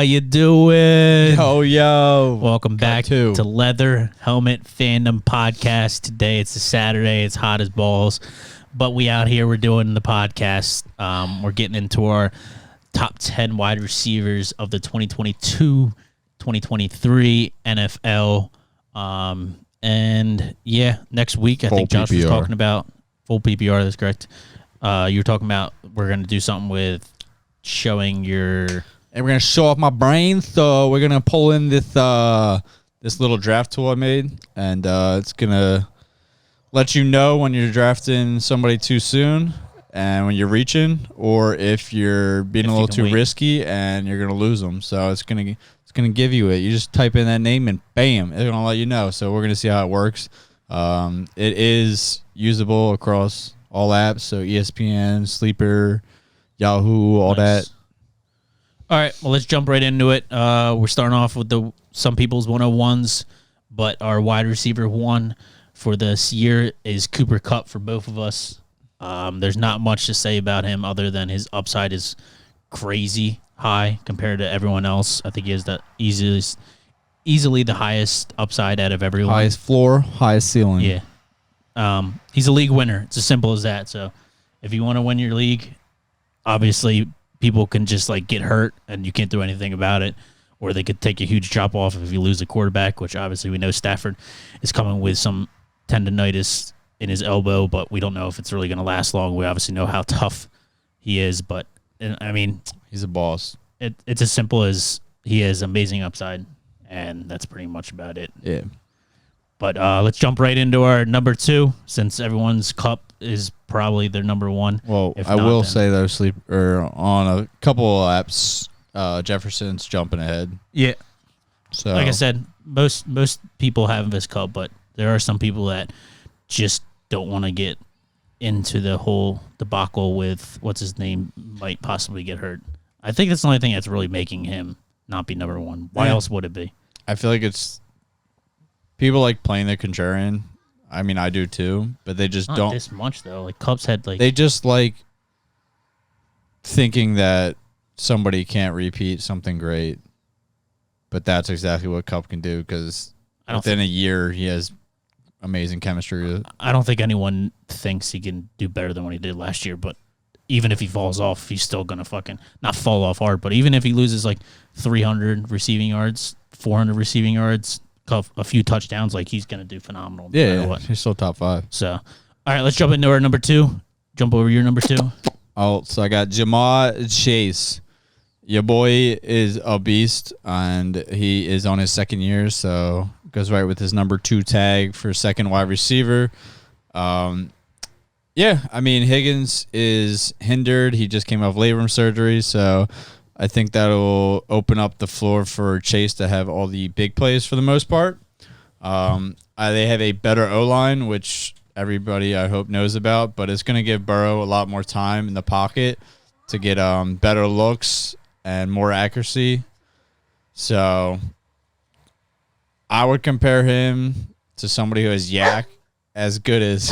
you doing? Yo. Welcome back to Leather Helmet Fandom Podcast. Today it's a Saturday. It's hot as balls. But we out here, we're doing the podcast. We're getting into our top 10 wide receivers of the 2022-2023 NFL. And yeah, next week, I think Josh was talking about full PPR. That's correct. You were talking about we're going to do something with showing your... And we're going to show off my brain. So we're going to pull in this this little draft tool I made. And it's going to let you know when you're drafting somebody too soon and when you're reaching, or if you're being a little too risky and you're going to lose them. So it's going to give you it. You just type in that name and bam, it's going to let you know. So we're going to see how it works. It is usable across all apps. So ESPN, Sleeper, Yahoo, all that. All right, well, let's jump right into it. We're starting off with some people's 101s, but our wide receiver one for this year is Cooper Kupp for both of us. There's not much to say about him other than his upside is crazy high compared to everyone else. I think he has the easily the highest upside out of everyone. Highest floor, highest ceiling. Yeah. He's a league winner. It's as simple as that. So if you want to win your league, obviously people can just like get hurt and you can't do anything about it, or they could take a huge drop off if you lose a quarterback, which obviously we know Stafford is coming with some tendonitis in his elbow, but we don't know if it's really going to last long. We obviously know how tough he is, but I mean, he's a boss. It's as simple as he has amazing upside, and that's pretty much about it. Yeah. But let's jump right into our number two, since everyone's Kupp is probably their number one. Well, I will say though, on a couple of apps, Jefferson's jumping ahead. Yeah. So like I said, most people have this Kupp, but there are some people that just don't want to get into the whole debacle with what's his name might possibly get hurt. I think that's the only thing that's really making him not be number one. Why else would it be? I feel like it's people like playing the contrarian. I mean, I do too, but they just not don't this much though. Like Kupp's had like they just like thinking that somebody can't repeat something great, but that's exactly what Kupp can do because within a year he has amazing chemistry. I don't think anyone thinks he can do better than what he did last year, but even if he falls off, he's still going to fucking not fall off hard, but even if he loses like 300 receiving yards, 400 receiving yards, a few touchdowns, like he's going to do phenomenal. Yeah, he's still top 5. So, all right, let's jump into our number 2. Jump over your number 2. Oh, so I got Jamar Chase. Your boy is a beast, and he is on his second year, so goes right with his number 2 tag for second wide receiver. Yeah, I mean, Higgins is hindered. He just came off labrum surgery, so I think that'll open up the floor for Chase to have all the big plays for the most part. They have a better O-line, which everybody, I hope, knows about, but it's going to give Burrow a lot more time in the pocket to get better looks and more accuracy. So I would compare him to somebody who has Yak as good as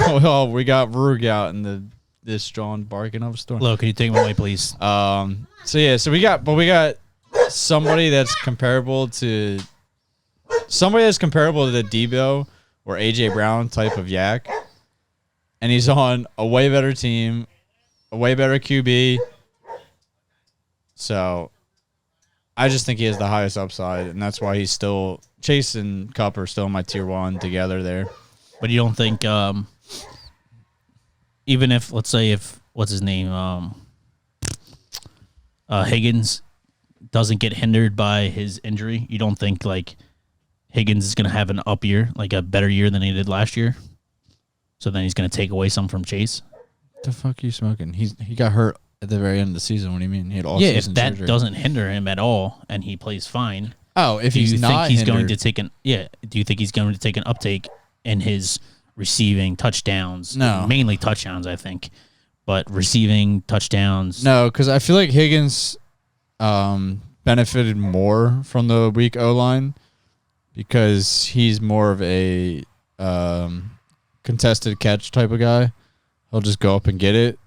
we got Rug out in this John barking up a storm. Look, can you take him away, please? So we got somebody that's comparable to the Debo or AJ Brown type of Yak, and he's on a way better team, a way better QB. So I just think he has the highest upside, and that's why he's still Chase and Kupp are still in my tier 1 together there. But you don't think, even if, let's say, if what's his name, Higgins doesn't get hindered by his injury, you don't think like Higgins is going to have an up year, like a better year than he did last year? So then he's going to take away some from Chase? The fuck are you smoking? He got hurt at the very end of the season. What do you mean? He had all season if that surgery. Doesn't hinder him at all and he plays fine. Oh, if he's not think he's hindered, going to take do you think he's going to take an uptake in his receiving touchdowns? No. Mainly touchdowns, I think. But receiving touchdowns. No, because I feel like Higgins benefited more from the weak O-line because he's more of a contested catch type of guy. He'll just go up and get it,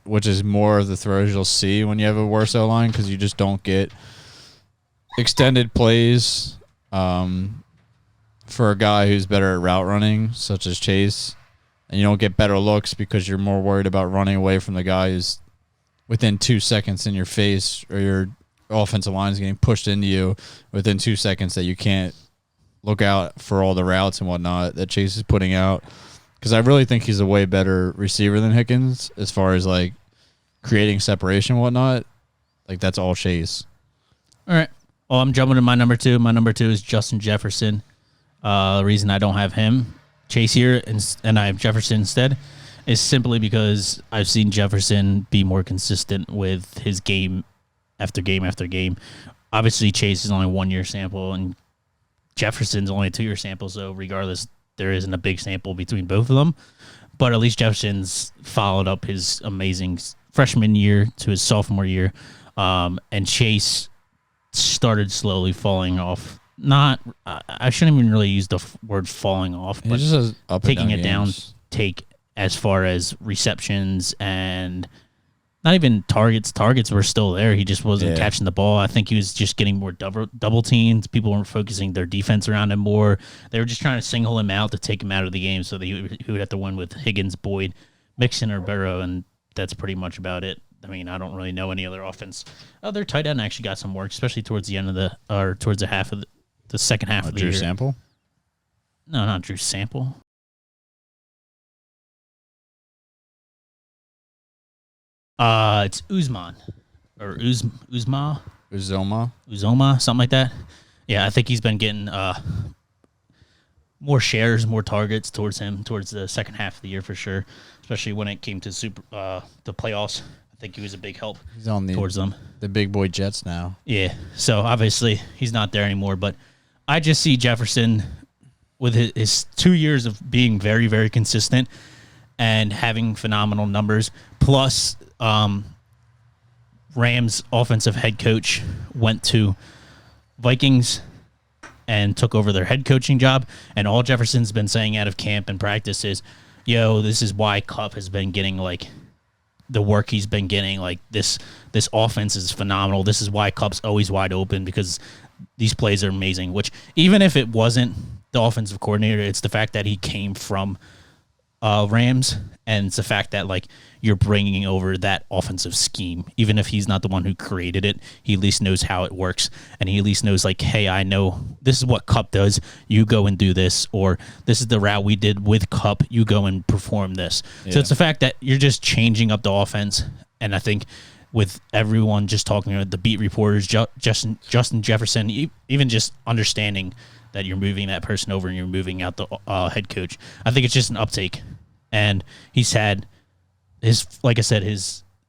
which is more of the throws you'll see when you have a worse O-line because you just don't get extended plays for a guy who's better at route running, such as Chase, and you don't get better looks because you're more worried about running away from the guy who's within 2 seconds in your face, or your offensive line is getting pushed into you within 2 seconds that you can't look out for all the routes and whatnot that Chase is putting out. Because I really think he's a way better receiver than Higgins as far as like creating separation and whatnot. Like that's all Chase. All right. Well, I'm jumping to my number 2. My number 2 is Justin Jefferson. The reason I don't have him, Chase here, and I have Jefferson instead, is simply because I've seen Jefferson be more consistent with his game after game after game. Obviously, Chase is only a 1-year sample, and Jefferson's only a 2-year sample, so regardless, there isn't a big sample between both of them. But at least Jefferson's followed up his amazing freshman year to his sophomore year, and Chase started slowly falling off. I shouldn't even really use the word falling off, but just taking a down take as far as receptions and not even targets. Targets were still there. He just wasn't catching the ball. I think he was just getting more double teams. People weren't focusing their defense around him more. They were just trying to single him out to take him out of the game so that he would have to win with Higgins, Boyd, Mixon, or Burrow, and that's pretty much about it. I mean, I don't really know any other offense. Their tight end actually got some work, especially towards the end of towards the half of the second half of the year. Drew Sample? No, not Drew Sample. It's Uzman or Uzma, something like that. Yeah, I think he's been getting more shares, more targets towards him towards the second half of the year for sure. Especially when it came to the playoffs. I think he was a big help towards them. The big boy Jets now. Yeah, so obviously he's not there anymore. But I just see Jefferson with his 2 years of being very, very consistent and having phenomenal numbers. Plus, Rams offensive head coach went to Vikings and took over their head coaching job. And all Jefferson's been saying out of camp and practice is, this is why Kupp has been getting like the work he's been getting. Like this offense is phenomenal. This is why Kupp's always wide open, because these plays are amazing. Which even if it wasn't the offensive coordinator, it's the fact that he came from Rams, and it's the fact that like you're bringing over that offensive scheme. Even if he's not the one who created it, he at least knows how it works, and he at least knows like, hey, I know this is what Kupp does. You go and do this, or this is the route we did with Kupp. You go and perform this. Yeah. So it's the fact that you're just changing up the offense, and I think with everyone just talking about the beat reporters, Justin Jefferson, even just understanding that you're moving that person over and you're moving out the head coach. I think it's just an uptake. And he's had his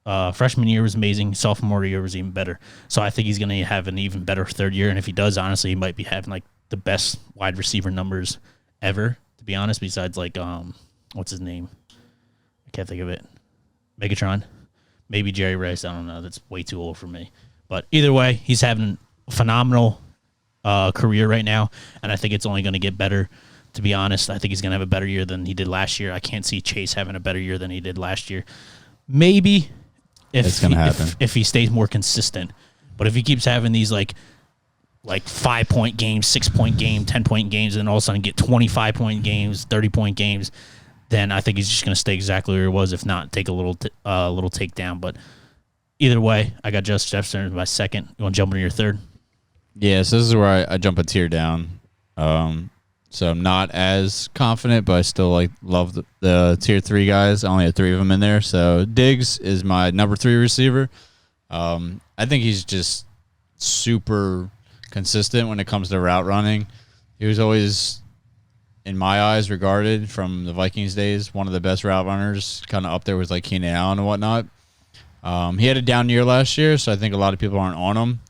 freshman year was amazing. Sophomore year was even better. So I think he's going to have an even better third year. And if he does, honestly, he might be having like the best wide receiver numbers ever, to be honest, besides like, what's his name? I can't think of it. Megatron. Maybe Jerry Rice. I don't know. That's way too old for me. But either way, he's having a phenomenal career right now, and I think it's only going to get better. To be honest, I think he's going to have a better year than he did last year. I can't see Chase having a better year than he did last year. Maybe if he stays more consistent, but if he keeps having these like 5-point games, 6-point game, 10-point games, and then all of a sudden get 25-point games, 30-point games, then I think he's just going to stay exactly where he was. If not, take a little takedown. But either way, I got Justin Jefferson as my second. You want to jump into your third? Yeah, so this is where I jump a tier down. So I'm not as confident, but I still love the tier 3 guys. I only had 3 of them in there. So Diggs is my number 3 receiver. I think he's just super consistent when it comes to route running. He was always, in my eyes, regarded from the Vikings days, one of the best route runners, kind of up there with like Keenan Allen and whatnot. He had a down year last year, so I think a lot of people aren't on him.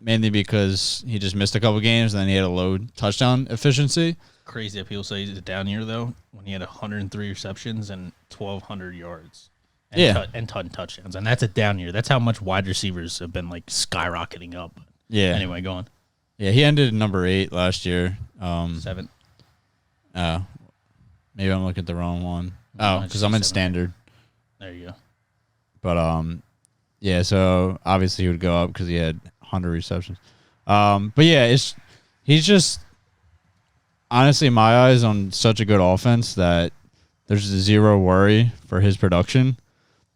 Mainly because he just missed a couple games and then he had a low touchdown efficiency. Crazy that people say he's a down year, though, when he had 103 receptions and 1,200 yards. And 10 touchdowns. And that's a down year. That's how much wide receivers have been like skyrocketing up. Yeah. Anyway, go on. Yeah, he ended at number 8 last year. 7. Oh. Maybe I'm looking at the wrong one. Oh, because I'm in standard. There you go. But, yeah, so obviously he would go up because he had 100 receptions. But yeah, he's just honestly, in my eyes, on such a good offense that there's zero worry for his production.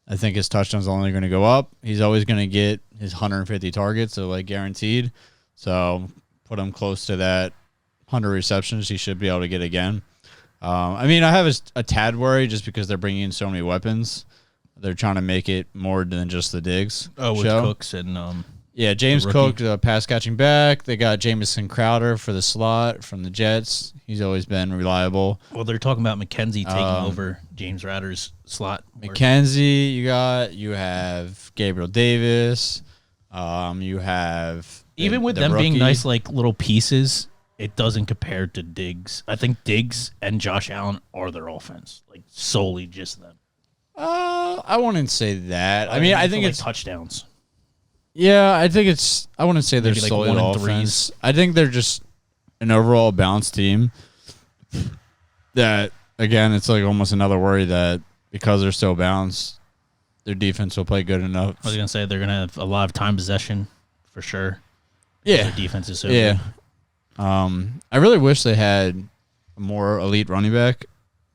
I think his touchdowns are only going to go up. He's always going to get his 150 targets, so like guaranteed. So put him close to that 100 receptions. He should be able to get again. I mean, I have a tad worry just because they're bringing in so many weapons. They're trying to make it more than just the Diggs with show. Cooks and yeah, James Cook, the pass catching back. They got Jamison Crowder for the slot from the Jets. He's always been reliable. Well, they're talking about McKenzie taking over James Ratter's slot. McKenzie, you have Gabriel Davis. You have even with them being nice like little pieces, it doesn't compare to Diggs. I think Diggs and Josh Allen are their offense, like solely just them. I wouldn't say that. I mean, I think it's touchdowns. Yeah, I think it's. I wouldn't say they're Maybe like solely 1 and offense. I think they're just an overall balanced team. That again, it's like almost another worry that because they're so balanced, their defense will play good enough. I was gonna say they're gonna have a lot of time possession for sure. Yeah, their defense is so yeah. good. I really wish they had a more elite running back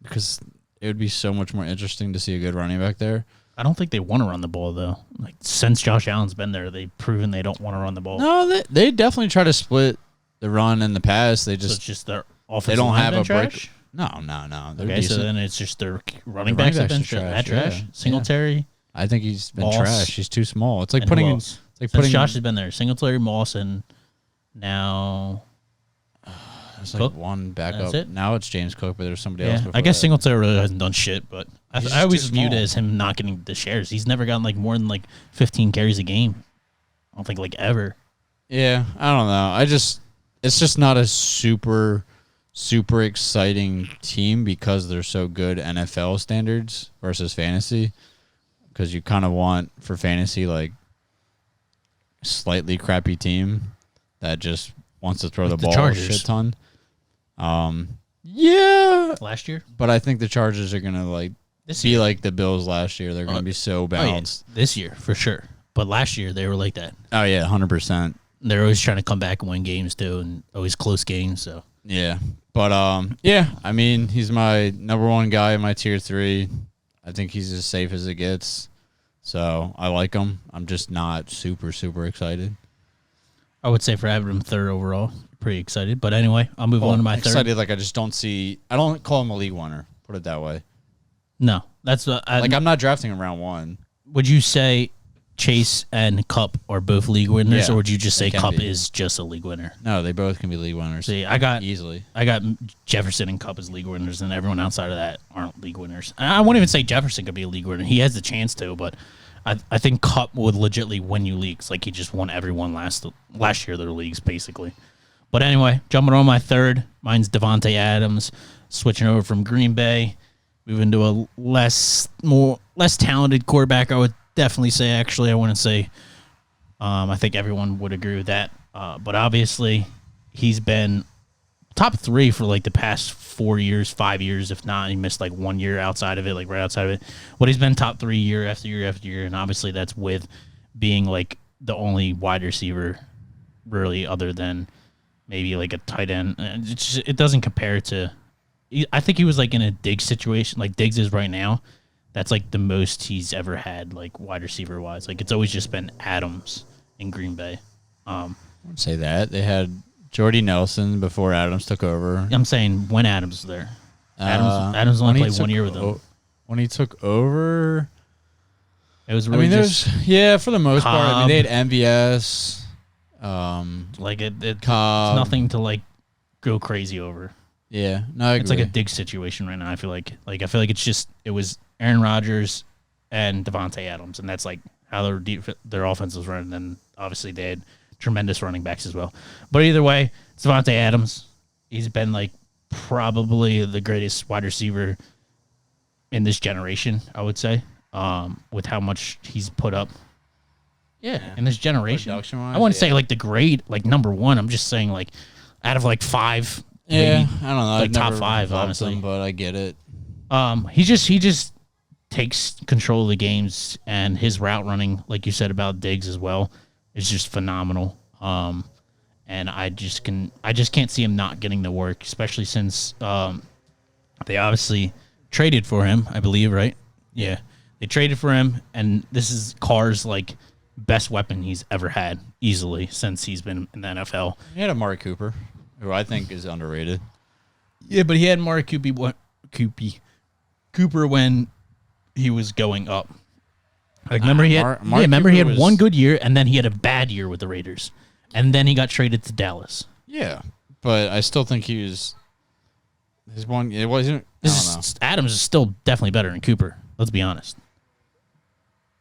because it would be so much more interesting to see a good running back there. I don't think they want to run the ball though. Like since Josh Allen's been there, they've proven they don't want to run the ball. No, they definitely try to split the run and the pass. They just so it's just their offensive. They don't have a trash? break. No. They're okay, decent. so then it's just their running backs have been trash. Yeah. Singletary. I think he's been Moss, trash. He's too small. It's like putting. It's like since Josh has been there. Singletary, Moss, and now. There's like one backup. Now it's James Cook, but there's somebody else. I guess Singletary really hasn't done shit, but I always viewed it small. as him not getting the shares. He's never gotten like more than like 15 carries a game. I don't think like ever. Yeah, I don't know. It's just not a super exciting team because they're so good NFL standards versus fantasy. Because you kind of want for fantasy like slightly crappy team that just wants to throw the ball a shit ton. Yeah, last year, but I think the Chargers are gonna like be like the Bills last year. They're gonna be so balanced this year for sure. But last year they were like that. Oh yeah, 100%. They're always trying to come back and win games too, and always close games. So yeah, but yeah. I mean, he's my number one guy in my tier 3. I think he's as safe as it gets. So I like him. I'm just not super excited. I would say for having him third overall, pretty excited. But anyway, I'll move on to my third. Excited, like I just don't see. I don't call him a league winner. Put it that way. No, that's I'm not drafting him round 1. Would you say Chase and Cup are both league winners, Yeah, or would you just say Cup be. is just a league winner? No, they both can be league winners. See, I got Jefferson and Cup as league winners, and everyone outside of that aren't league winners. I won't even say Jefferson could be a league winner. He has the chance to, but I think Cup would legitimately win you leagues. Like he just won everyone last year their leagues basically. But anyway, jumping on my third, mine's Devontae Adams, switching over from Green Bay, moving to a less talented quarterback. I would definitely say. Actually, I wouldn't say. I think everyone would agree with that. But obviously, he's been top 3 for like the past 4 years, 5 years, if not. He missed like 1 year outside of it, like right outside of it. But he's been top 3 year after year after year, and obviously that's with being like the only wide receiver, really, other than maybe like a tight end. It doesn't compare to. I think he was like in a Diggs situation, like Diggs is right now. That's like the most he's ever had, like wide receiver wise. Like it's always just been Adams in Green Bay. I wouldn't say that. They had Jordy Nelson before Adams took over. I'm saying when Adams was there. Adams only played 1 year with them. When he took over, it was really for the most part. I mean, they had MVS. Like it's Cobb. nothing to like go crazy over. Yeah, no, I agree. It's like a Diggs situation right now. I feel like it was Aaron Rodgers and Devontae Adams, and that's like how their offense was running. And obviously they had tremendous running backs as well. But either way, it's Devontae Adams. He's been like probably the greatest wide receiver in this generation, I would say, with how much he's put up. Yeah, in this generation. I wouldn't say like the grade, like number 1. I'm just saying like out of like 5. Yeah, maybe, I don't know. like top 5, honestly. But I get it. He just takes control of the games, and his route running, like you said about Diggs as well, is just phenomenal. and I just can't see him not getting the work, especially since they obviously traded for him, I believe, right? Yeah. They traded for him, and this is Carr's like best weapon he's ever had, easily, since he's been in the NFL. He had Amari Cooper, who I think is underrated. Yeah, but he had Amari Cooper when he was going up. Like, remember he had one good year, and then he had a bad year with the Raiders, and then he got traded to Dallas. Yeah, but I still think he was his one. It wasn't. Adams is still definitely better than Cooper. Let's be honest.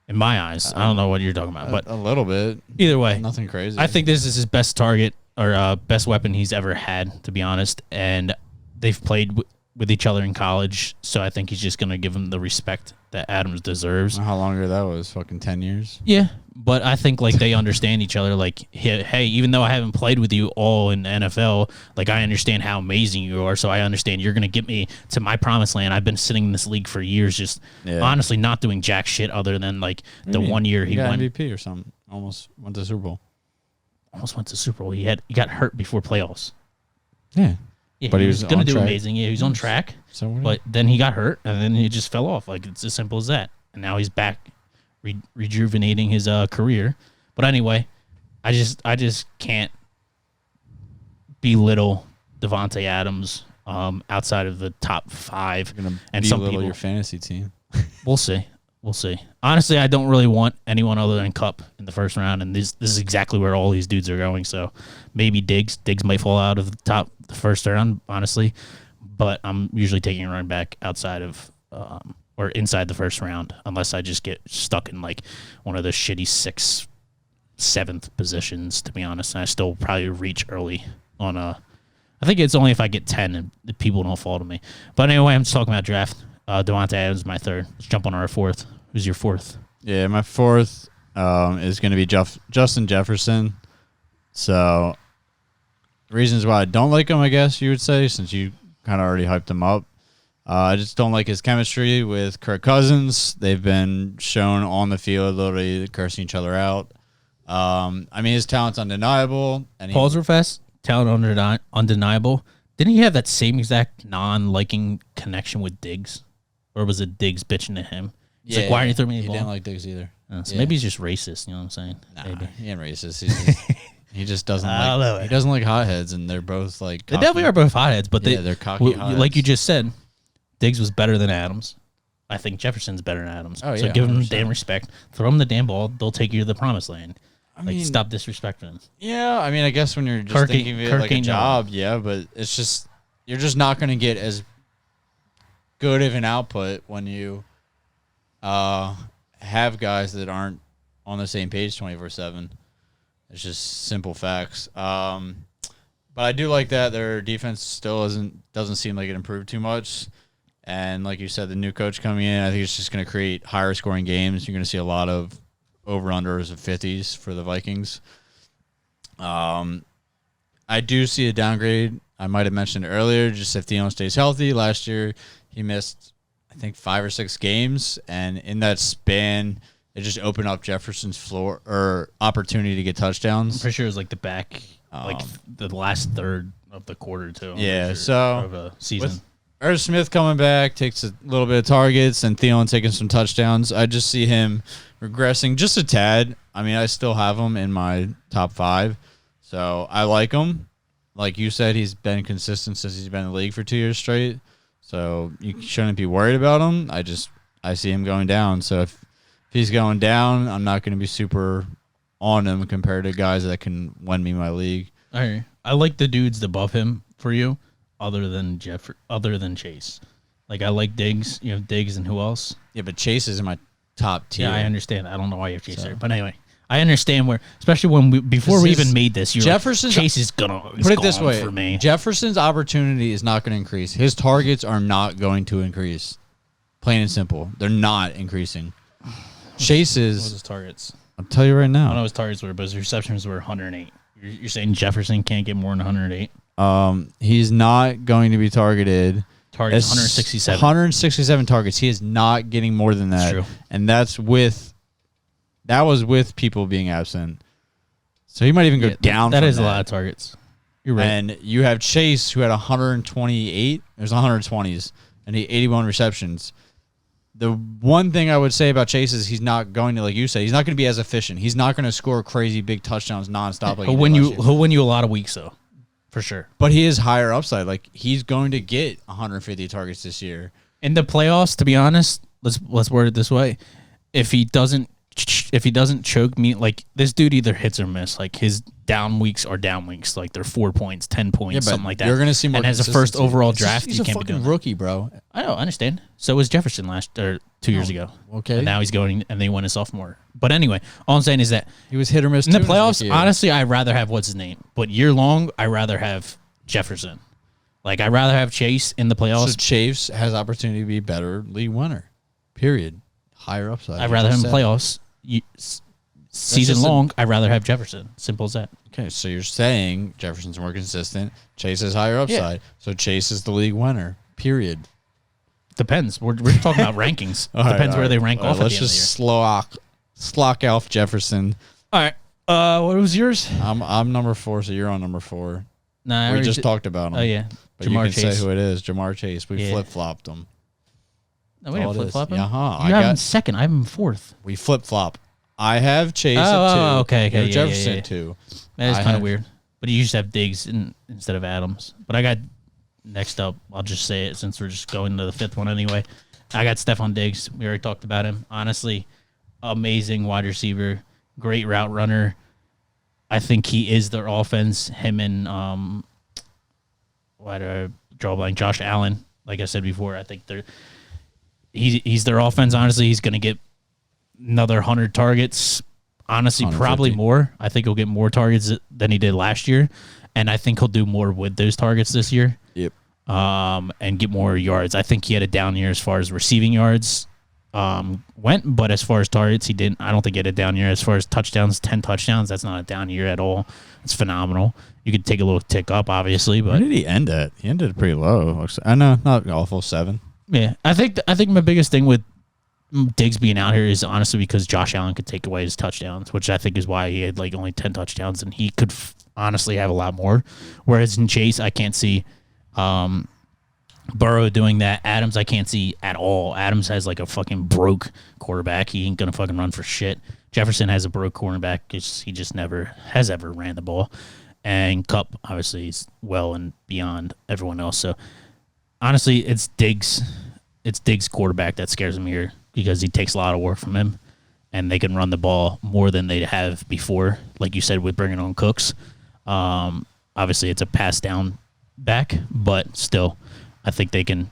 In my eyes, I don't know what you're talking about, but a little bit. Either way, nothing crazy. I think this is his best target or best weapon he's ever had, to be honest. And they've played with each other in college, so I think he's just gonna give him the respect that Adams deserves. How long ago that was? Fucking 10 years. Yeah, but I think like they understand each other. Like, hey, even though I haven't played with you all in the NFL, like I understand how amazing you are. So I understand you're gonna get me to my promised land. I've been sitting in this league for years, just honestly not doing jack shit other than like the 1 year he went MVP or something. Almost went to Super Bowl. Almost went to Super Bowl. He got hurt before playoffs. Yeah. Yeah, but he was going to do amazing. Yeah, he was on track, but then he got hurt, and then he just fell off. Like, it's as simple as that. And now he's back, rejuvenating his career. But anyway, I just can't belittle Devontae Adams outside of the top 5. And some people your fantasy team. We'll see. Honestly, I don't really want anyone other than Kupp in the first round, and this is exactly where all these dudes are going. So maybe Diggs might fall out of the first round, honestly. But I'm usually taking a running back outside of or inside the first round, unless I just get stuck in like one of the shitty 6th, 7th positions. To be honest, and I still probably reach early on I think it's only if I get 10 and the people don't fall to me. But anyway, I'm just talking about draft. Devontae Adams is my 3rd. Let's jump on our 4th. Who's your 4th? Yeah, my 4th is going to be Justin Jefferson. So, reasons why I don't like him, I guess you would say, since you kind of already hyped him up. I just don't like his chemistry with Kirk Cousins. They've been shown on the field literally cursing each other out. I mean, his talent's undeniable. Pause real fast. Talent undeniable. Didn't he have that same exact non-liking connection with Diggs? Or was it Diggs bitching to him? He's like, why aren't you throwing me the ball? He didn't like Diggs either. So maybe he's just racist, you know what I'm saying? Nah, maybe. He ain't racist. He just doesn't like. He doesn't like hotheads, and they're both like. They definitely are both hotheads, but they're cocky hotheads. Like you just said, Diggs was better than Adams. I think Jefferson's better than Adams. Oh, so yeah, give 100%. them damn respect. Throw them the damn ball. They'll take you to the promised land. I mean, stop disrespecting them. Yeah, I mean, I guess when you're just thinking of it like a job, but it's just you're just not going to get as good of an output when you have guys that aren't on the same page 24/7. It's just simple facts. But I do like that their defense still doesn't seem like it improved too much. And like you said, the new coach coming in, I think it's just going to create higher scoring games. You're going to see a lot of over-unders of 50s for the Vikings. I do see a downgrade. I might have mentioned earlier, just if Thielen stays healthy. Last year, he missed, I think, 5 or 6 games. And in that span, it just opened up Jefferson's floor or opportunity to get touchdowns. I'm pretty sure it was like the last third of the quarter, too. Yeah, of a season. With Irv Smith coming back, takes a little bit of targets, and Thielen taking some touchdowns. I just see him regressing just a tad. I mean, I still have him in my top 5, so I like him. Like you said, he's been consistent since he's been in the league for 2 years straight, so you shouldn't be worried about him. I see him going down, so if he's going down, I'm not going to be super on him compared to guys that can win me my league. All right. I like the dudes above him for you. Other than Chase, like I like Diggs. You have Diggs and who else? Yeah, but Chase is in my top tier. Yeah, I understand. I don't know why you have Chase there, but anyway, I understand where, especially when before we even made this, Chase is gonna put it this way for me. Jefferson's opportunity is not going to increase. His targets are not going to increase. Plain and simple, they're not increasing. Chase's what was his targets? I'll tell you right now. I don't know his targets were, but his receptions were 108. You're saying Jefferson can't get more than 108? He's not going to be targeted. Targets 167. 167 targets. He is not getting more than that. That's true. And that was with people being absent. So he might even go down. That is a lot of targets. You're right. And you have Chase, who had 128. There's 120s, and he 81 receptions. The one thing I would say about Chase is he's not going to, like you say, he's not going to be as efficient. He's not going to score crazy big touchdowns nonstop. Like he'll win you a lot of weeks though, for sure. But he is higher upside. Like he's going to get 150 targets this year in the playoffs. To be honest, let's word it this way: if he doesn't choke me, like this dude either hits or miss. Like his down weeks are down weeks. Like they're 4 points, 10 points, something like that. You're gonna see more. And as a first overall draft, he's you a can't be doing fucking rookie, bro. I know, I understand. So was Jefferson 2 years ago. Okay, and now he's going, and they won a sophomore. But anyway, all I'm saying is that he was hit or miss in the playoffs. Honestly, I'd rather have what's his name, but year long, I'd rather have Jefferson. Like I'd rather have Chase in the playoffs. So Chase has opportunity to be better league winner. Period. Higher upside. I'd rather have him in playoffs. Season long, I'd rather have Jefferson. Simple as that. Okay, so you're saying Jefferson's more consistent. Chase has higher upside. Yeah. So Chase is the league winner. Period. Depends. We're talking about rankings. Depends where they rank off. Let's just slock off Jefferson. All right. What was yours? I'm number 4, so you're on number 4. Nah, we just talked about him. Oh yeah, but Jamar you can Chase. Say who it is. Jamar Chase. We flip flopped him. No, we didn't flip flop him. You have him second. I have him 4th. We flip flop. I have Chase at 2. Okay. Jefferson at 2. That is kind of weird. But you used to have Diggs instead of Adams. But I got next up. I'll just say it since we're just going to the 5th one anyway. I got Stephon Diggs. We already talked about him. Honestly, amazing wide receiver, great route runner. I think he is their offense. Him and why do I draw a blank? Josh Allen. Like I said before, I think he's their offense. Honestly, he's going to get another 100 targets. Honestly, probably more. I think he'll get more targets than he did last year, and I think he'll do more with those targets this year. Yep. And get more yards. I think he had a down year as far as receiving yards went, but as far as targets, he didn't. I don't think he had a down year. As far as touchdowns, 10 touchdowns, that's not a down year at all. It's phenomenal. You could take a little tick up, obviously, but where did he end at? He ended pretty low. I know, not awful, 7. Yeah, I think my biggest thing with Diggs being out here is honestly because Josh Allen could take away his touchdowns, which I think is why he had like only 10 touchdowns, and he could honestly have a lot more. Whereas in Chase, I can't see Burrow doing that. Adams, I can't see at all. Adams has like a fucking broke quarterback. He ain't gonna fucking run for shit. Jefferson has a broke quarterback. He just never has ever ran the ball. And Kupp, obviously, is well and beyond everyone else. So honestly, it's Diggs' quarterback that scares me here because he takes a lot of work from him, and they can run the ball more than they have before. Like you said, with bringing on Cooks, obviously it's a pass down back, but still, I think they can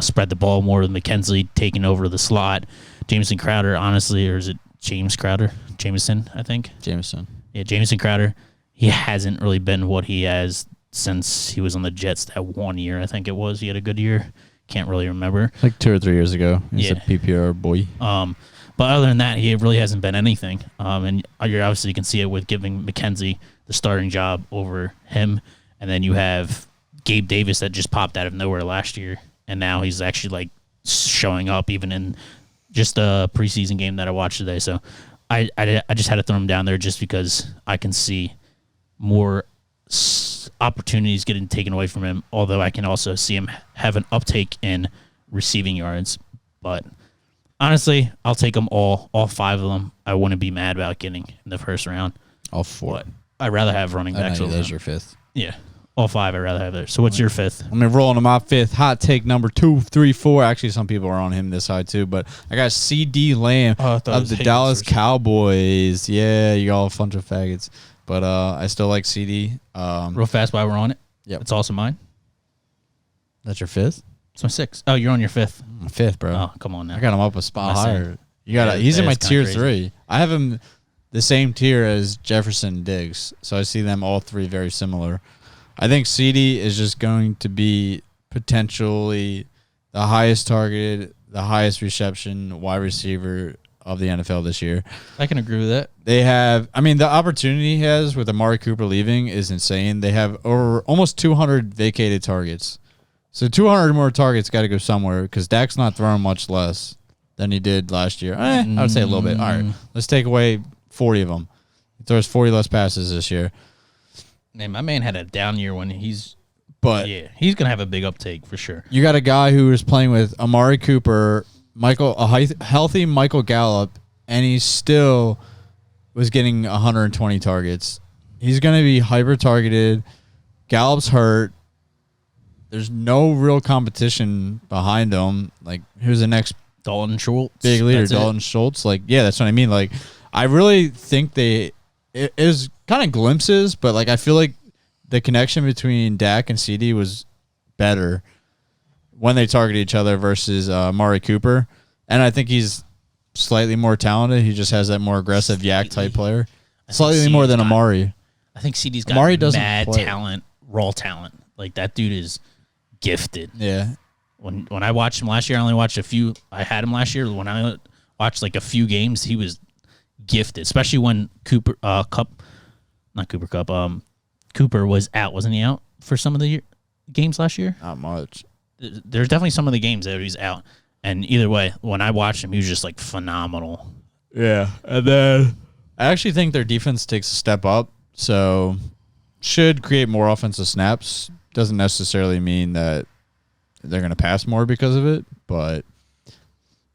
spread the ball more than McKenzie taking over the slot. Jamison Crowder, honestly, or is it James Crowder? Jameson, I think. Jameson. Yeah, Jamison Crowder. He hasn't really been what he has since he was on the Jets that 1 year, I think it was. He had a good year. Can't really remember. Like 2 or 3 years ago. He's a PPR boy. But other than that, he really hasn't been anything. And you obviously can see it with giving McKenzie the starting job over him. And then you have Gabe Davis that just popped out of nowhere last year, and now he's actually like showing up even in just a preseason game that I watched today. So I just had to throw him down there just because I can see more opportunities getting taken away from him, although I can also see him have an uptake in receiving yards. But honestly, I'll take them all 5 of them. I wouldn't be mad about getting in the first round. All 4. But I'd rather have running backs. That's your 5th. Yeah. All 5 I'd rather have there. So what's your 5th? I'm rolling to my 5th. Hot take number 2, 3, 4. Actually, some people are on him this high too, but I got CD Lamb of the Dallas Cowboys. Yeah, you all a bunch of faggots. But I still like CD. Real fast while we're on it. Yep. It's also mine. That's your 5th? It's my 6th. Oh, you're on your 5th. My 5th, bro. Oh, come on now. I got him up a spot higher. You got he's in my tier 3. I have him the same tier as Jefferson and Diggs. So I see them all 3 very similar. I think CD is just going to be potentially the highest targeted, the highest reception wide receiver of the NFL this year. I can agree with that. They have, the opportunity he has with Amari Cooper leaving is insane. They have over almost 200 vacated targets. So 200 more targets got to go somewhere because Dak's not throwing much less than he did last year. I would say a little bit. All right, let's take away 40 of them. He throws 40 less passes this year. Man, my man had a down year when he's But gonna have a big uptake for sure. you got a guy who is playing with Amari Cooper, healthy Michael Gallup, and he still was getting 120 targets. He's going to be hyper targeted. Gallup's hurt. There's no real competition behind him. Like, who's the next Dalton Schultz, big leader? that's Dalton Schultz. Like, yeah, that's what I mean. Like, I really think it is kind of glimpses, but like I feel like the connection between Dak and CD was better when they targeted each other versus Amari Cooper. And I think he's slightly more talented. He just has that more aggressive yak type player. Slightly more than Amari. I think CD's got Amari doesn't mad play. talent, raw talent. Like, that dude is gifted. Yeah. When I watched him last year, I only watched a few. I had him last year. When I watched like a few games, he was gifted, especially when Cooper was out. Wasn't he out for some of the games last year? Not much. There's definitely some of the games that he's out. And either way, when I watched him, he was just like phenomenal. Yeah. And then I actually think their defense takes a step up. So should create more offensive snaps. Doesn't necessarily mean that they're going to pass more because of it. But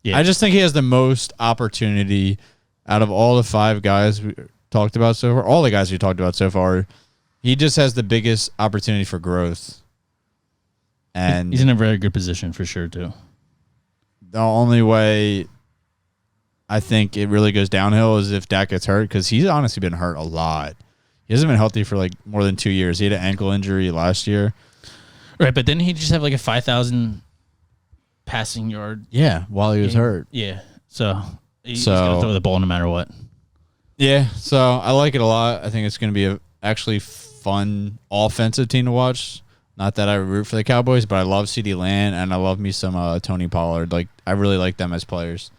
yeah. I just think he has the most opportunity out of all the 5 guys we talked about so far. All the guys we talked about so far. He just has the biggest opportunity for growth. And he's in a very good position for sure, too. The only way I think it really goes downhill is if Dak gets hurt, because he's honestly been hurt a lot. He hasn't been healthy for like more than 2 years. He had an ankle injury last year. Right, but didn't he just have like a 5,000 passing yard? Yeah, while he was hurt. Yeah, so he's going to throw the ball no matter what. Yeah, so I like it a lot. I think it's going to be a actually fun offensive team to watch. Not that I root for the Cowboys, but I love CeeDee Lamb and I love me some Tony Pollard. Like, I really like them as players.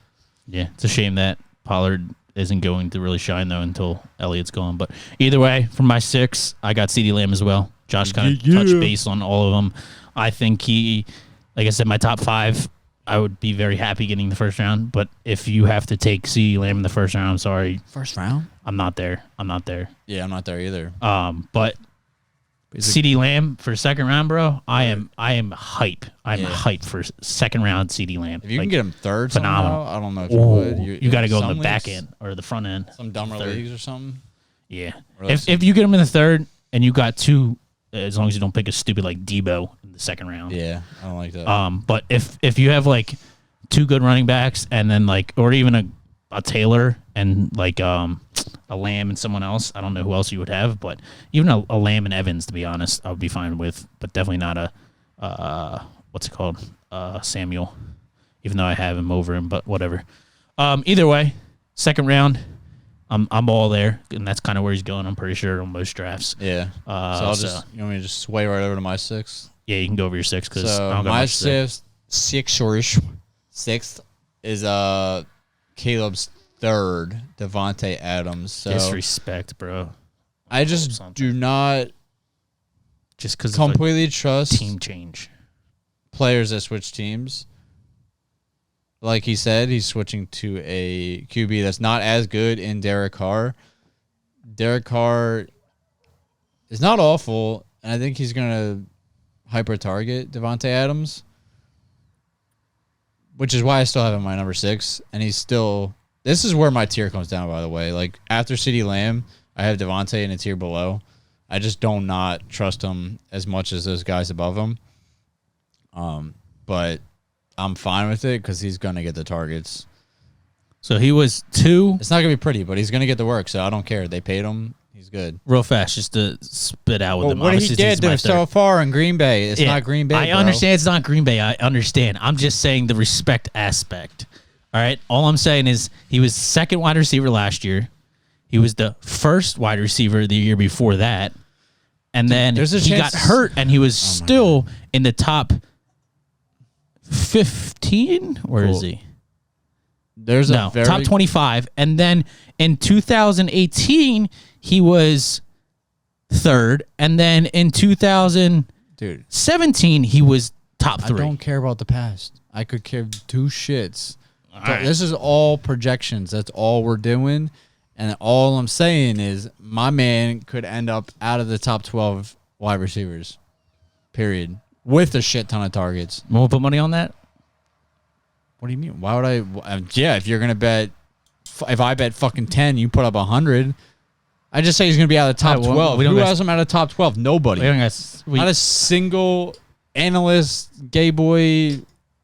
Yeah, it's a shame that Pollard isn't going to really shine though until Elliott's gone. But either way, for my 6, I got CeeDee Lamb as well. Josh kind of touched base on all of them. I think like I said, my top 5, I would be very happy getting the first round. But if you have to take CeeDee Lamb in the first round, I'm sorry. First round? I'm not there. Yeah, I'm not there either. But CeeDee Lamb for second round, bro. I am hype. I'm hype for second round CeeDee Lamb. If you can get him third, phenomenal. Somehow, I don't know if you would. You got to go in the leagues, back end or the front end. Some dumber third. leagues or something. Yeah. If you get him in the third and you got 2, as long as you don't pick a stupid like Debo in the second round. Yeah, I don't like that. But if you have like 2 good running backs and then like, or even a Taylor and like a Lamb and someone else, I don't know who else you would have, but even a Lamb and Evans, to be honest, I would be fine with, but definitely not a what's it called, Samuel, even though I have him over him, but whatever. Either way, second round, I'm all there, and that's kind of where he's going. I'm pretty sure on most drafts. Yeah. You want me to just sway right over to my 6? Yeah, you can go over your 6 because I don't got my much to say. sixth is Caleb's 3rd, Devontae Adams. So Disrespect, bro. I just do not just because completely trust team change players that switch teams. Like he said, he's switching to a QB that's not as good in Derek Carr. Derek Carr is not awful, and I think he's going to hyper-target Devontae Adams, which is why I still have him my number 6. And he's still... This is where my tier comes down, by the way. Like, after CeeDee Lamb, I have Devontae in a tier below. I just don't not trust him as much as those guys above him. But I'm fine with it because he's going to get the targets. So he was 2. It's not going to be pretty, but he's going to get the work, so I don't care. They paid him. He's good. Real fast, just to spit out with him. What he did so far in Green Bay, it's not Green Bay, I understand it's not Green Bay. I understand. I'm just saying the respect aspect. All right? All I'm saying is he was second wide receiver last year. He was the first wide receiver the year before that. And then he got hurt, and he was still in the top 15? Where is he? There's a top 25. And then in 2018, he was 3rd. And then in 2017, he was top 3. I don't care about the past. I could care 2 shits. All right. This is all projections. That's all we're doing. And all I'm saying is my man could end up out of the top 12 wide receivers, period, with a shit ton of targets. You want to put money on that? What do you mean? Why would I? Yeah, if you're going to bet, if I bet fucking 10, you put up 100. I just say he's going to be out of the top 12. Who has him out of the top 12? Nobody. Not a single analyst, gay boy,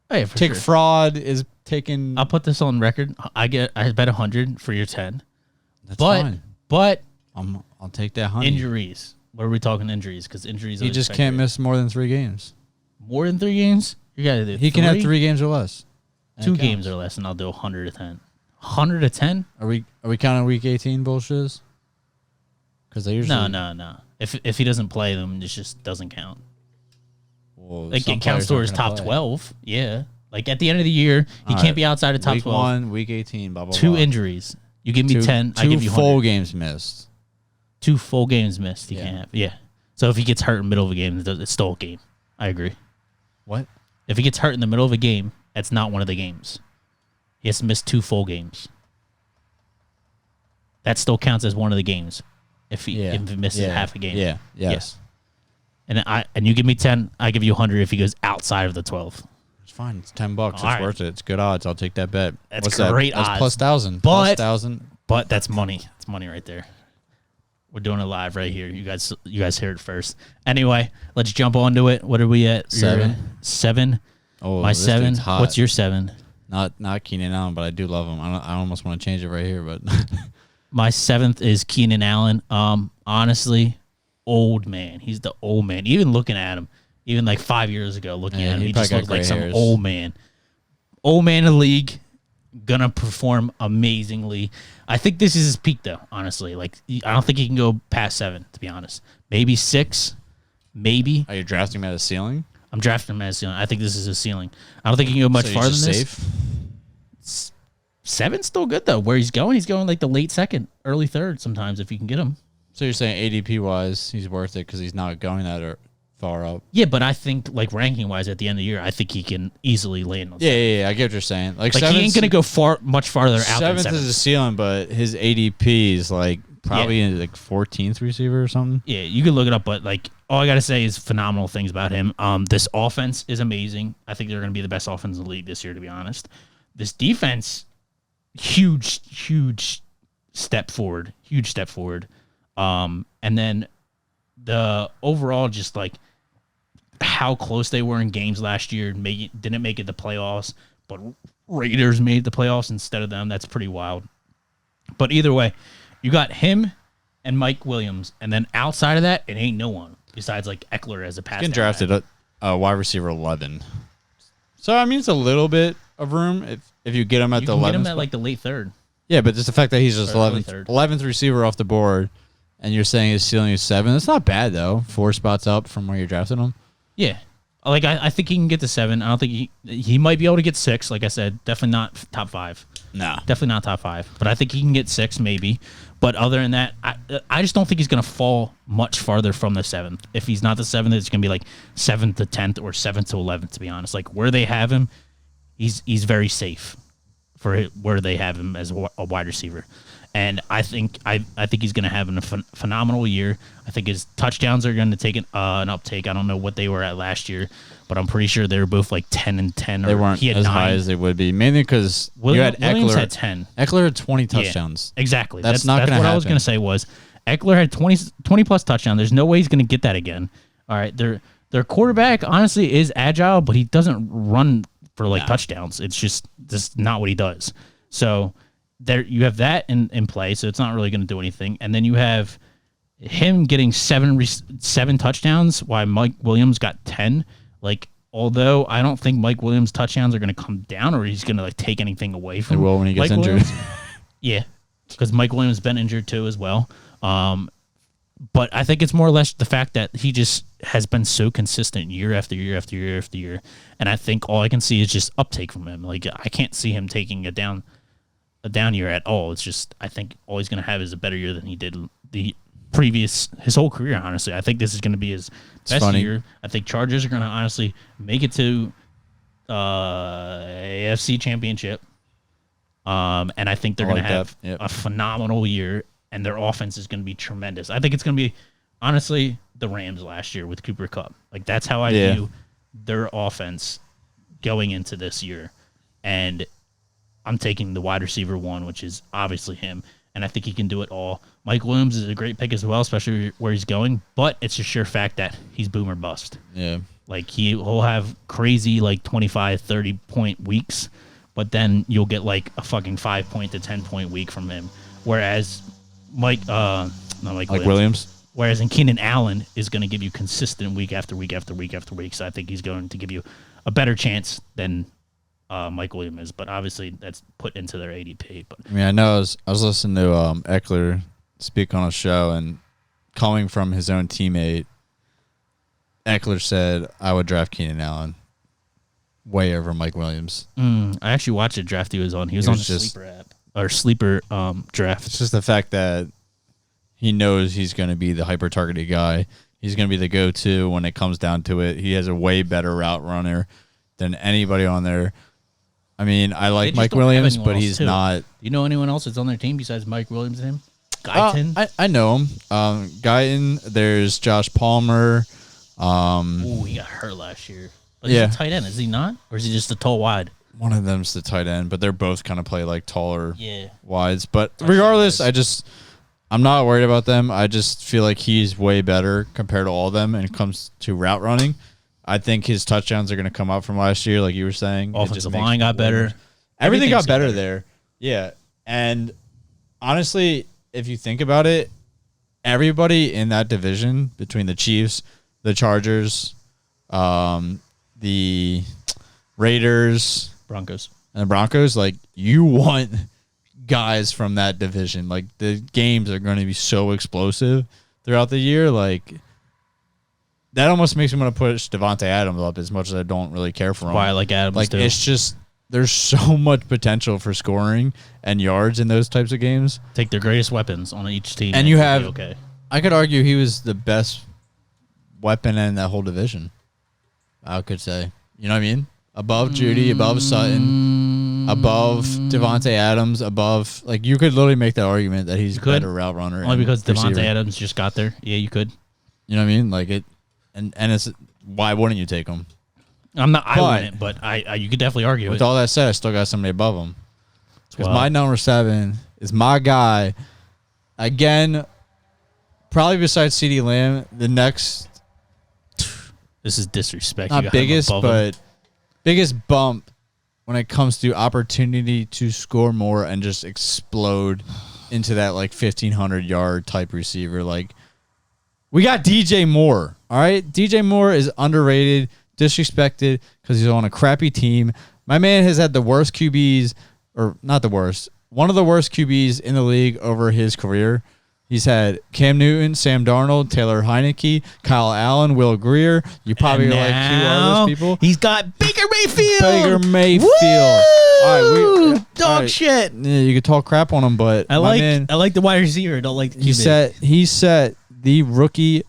tick fraud is taking. I'll put this on record. I bet 100 for your 10. That's fine. But I'll take that 100. Injuries. What are we talking injuries? Because injuries. He just can't miss more than 3 games. More than 3 games? You got to do. He can have 3 games or less. 2 games or less, and I'll do 100 to 10. 100 to 10? Are we counting week 18 bullshits? Because they usually no. If he doesn't play them, it just doesn't count. Well, like it counts towards top 12. Yeah. Like at the end of the year, he can't be outside of top 12. Week 1, week 18, blah blah. 2 injuries. You give me 10, I give you 100. 2 full games missed. 2 full games missed. He can't have. Yeah. So if he gets hurt in the middle of a game, it's still a game. I agree. What? If he gets hurt in the middle of a game, that's not one of the games. He has to miss 2 full games. That still counts as one of the games. If he misses half a game. Yeah. Yes. And you give me 10, I give you 100 if he goes outside of the 12. It's fine. It's $10. It's right. worth it. It's good odds. I'll take that bet. That's great odds. That's plus 1,000. But, plus 1,000. But that's money. It's money right there. We're doing it live right here. You guys hear it first. Anyway, let's jump onto it. What are we at? 7. 7. Oh, my 7. What's your 7? Not Keenan Allen, but I do love him. I almost want to change it right here, but my 7th is Keenan Allen. Honestly, old man. He's the old man. Even looking at him, even like 5 years ago, looking at him, he just looks like some old man. Old man in the league, gonna perform amazingly. I think this is his peak, though. Honestly, like I don't think he can go past 7. To be honest, maybe 6, maybe. Are you drafting him at a ceiling? I'm drafting him at a ceiling. I think this is his ceiling. I don't think he can go much farther than this. Safe? 7's still good though. Where he's going like the late 2nd, early 3rd. Sometimes if you can get him. So you're saying ADP wise, he's worth it because he's not going that far up. Yeah, but I think like ranking wise, at the end of the year, I think he can easily land on. Yeah. I get what you're saying. Like he ain't gonna go much farther out. 7th is a ceiling, but his ADP is like probably like 14th receiver or something. Yeah, you can look it up, but like all I gotta say is phenomenal things about him. This offense is amazing. I think they're gonna be the best offense in the league this year, to be honest. This defense, huge step forward. Huge step forward. And then the overall just like how close they were in games last year, didn't make it the playoffs, but Raiders made the playoffs instead of them. That's pretty wild. But either way, you got him and Mike Williams, and then outside of that, it ain't no one besides like Eckler as a pass. Getting drafted a wide receiver 11. So I mean, it's a little bit of room if you get him at the 11th. Get him at like the late 3rd. Yeah, but just the fact that he's just 11th receiver off the board, and you're saying his ceiling is 7. That's not bad though. 4 spots up from where you're drafting him. Yeah, like I think he can get to 7. I don't think he might be able to get 6. Like I said, definitely not top 5. No, definitely not top 5. But I think he can get 6 maybe. But other than that, I just don't think he's gonna fall much farther from the 7th. If he's not the 7th, it's gonna be like 7th to 10th or 7th to 11th. To be honest, like where they have him, he's very safe for where they have him as a wide receiver. And I think he's going to have a phenomenal year. I think his touchdowns are going to take an uptake. I don't know what they were at last year, but I'm pretty sure they were both like 10 and 10. They weren't he had as 9. high as they would be, mainly because you had Williams Eckler. Had 10. Eckler had 20 touchdowns. Yeah, exactly. That's not going to happen. What I was going to say was Eckler had 20 plus touchdowns. There's no way he's going to get that again. All right, their quarterback honestly is agile, but he doesn't run for touchdowns. It's just not what he does. So there you have that in play, so it's not really going to do anything. And then you have him getting 7 touchdowns, while Mike Williams got 10. Like, although I don't think Mike Williams' touchdowns are going to come down, or he's going to take anything away from. It will when he gets injured. Yeah, because Mike Williams has been injured too as well. But I think it's more or less the fact that he just has been so consistent year after year after year after year, and I think all I can see is just uptake from him. Like I can't see him taking a down year at all. It's just I think all he's going to have is a better year than he did his whole career. Honestly, I think this is going to be his best year. I think Chargers are going to honestly make it to AFC Championship. And I think they're going to have a phenomenal year, and their offense is going to be tremendous. I think it's going to be, honestly, the Rams last year with Cooper Kupp. Like, that's how I view their offense going into this year. And I'm taking the wide receiver one, which is obviously him, and I think he can do it all. Mike Williams is a great pick as well, especially where he's going, but it's a sure fact that he's boom or bust. Yeah. Like, he'll have crazy, like, 25, 30-point weeks, but then you'll get, like, a fucking 5-point to 10-point week from him. Whereas Mike Williams. Whereas in Keenan Allen is going to give you consistent week after week after week after week, so I think he's going to give you a better chance than Mike Williams is. But obviously, that's put into their ADP. But I mean, I know I was listening to Eckler speak on a show, and coming from his own teammate, Eckler said, I would draft Keenan Allen way over Mike Williams. I actually watched a draft he was on. He was on the Sleeper app or Sleeper draft. It's just the fact that he knows he's going to be the hyper-targeted guy. He's going to be the go-to when it comes down to it. He has a way better route runner than anybody on there. I mean, I like Mike Williams, but he's not. Do you know anyone else that's on their team besides Mike Williams and him? Guyton? I know him. Guyton, there's Josh Palmer. He got hurt last year. But he's a tight end, is he not? Or is he just a tall wide? One of them's the tight end, but they're both kind of play like taller wides. But regardless, I'm not worried about them. I just feel like he's way better compared to all of them when it comes to route running. I think his touchdowns are going to come up from last year, like you were saying. Offensive line got better. Everything got better there. Yeah. And honestly, if you think about it, everybody in that division between the Chiefs, the Chargers, the Raiders, Broncos, and the Broncos, like, you want guys from that division. Like, the games are going to be so explosive throughout the year. Like, that almost makes me want to push Devontae Adams up as much as I don't really care for him. Why I like Adams, like, too. It's just, there's so much potential for scoring and yards in those types of games. Take their greatest weapons on each team. And you have, I could argue he was the best weapon in that whole division. I could say. You know what I mean? Above Judy, above Sutton, above Devontae Adams, above, like, you could literally make that argument that he's a better route runner. Only because Devontae Adams just got there. Yeah, you could. You know what I mean? Like, it, and it's, why wouldn't you take him? I wouldn't, but I you could definitely argue with it. With all that said, I still got somebody above him. Because my number 7 is my guy. Again, probably besides CeeDee Lamb, the next. This is disrespect. Not biggest, but biggest bump when it comes to opportunity to score more and just explode into that, like, 1,500-yard type receiver. Like, we got DJ Moore, all right? DJ Moore is underrated, disrespected because he's on a crappy team. My man has had the worst QBs, or not the worst, one of the worst QBs in the league over his career. He's had Cam Newton, Sam Darnold, Taylor Heineke, Kyle Allen, Will Greer. You probably are like, who are those people? He's got Baker Mayfield. Baker Mayfield. Woo! All right, dog shit. Yeah, you could talk crap on him, but I like the wide receiver. I don't like the QB. He set the rookie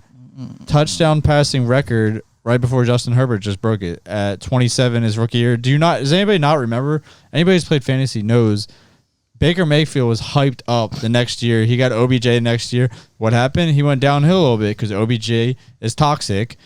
touchdown passing record right before Justin Herbert just broke it at 27 his rookie year. Does anybody not remember? Anybody who's played fantasy knows Baker Mayfield was hyped up the next year. He got OBJ next year. What happened? He went downhill a little bit because OBJ is toxic.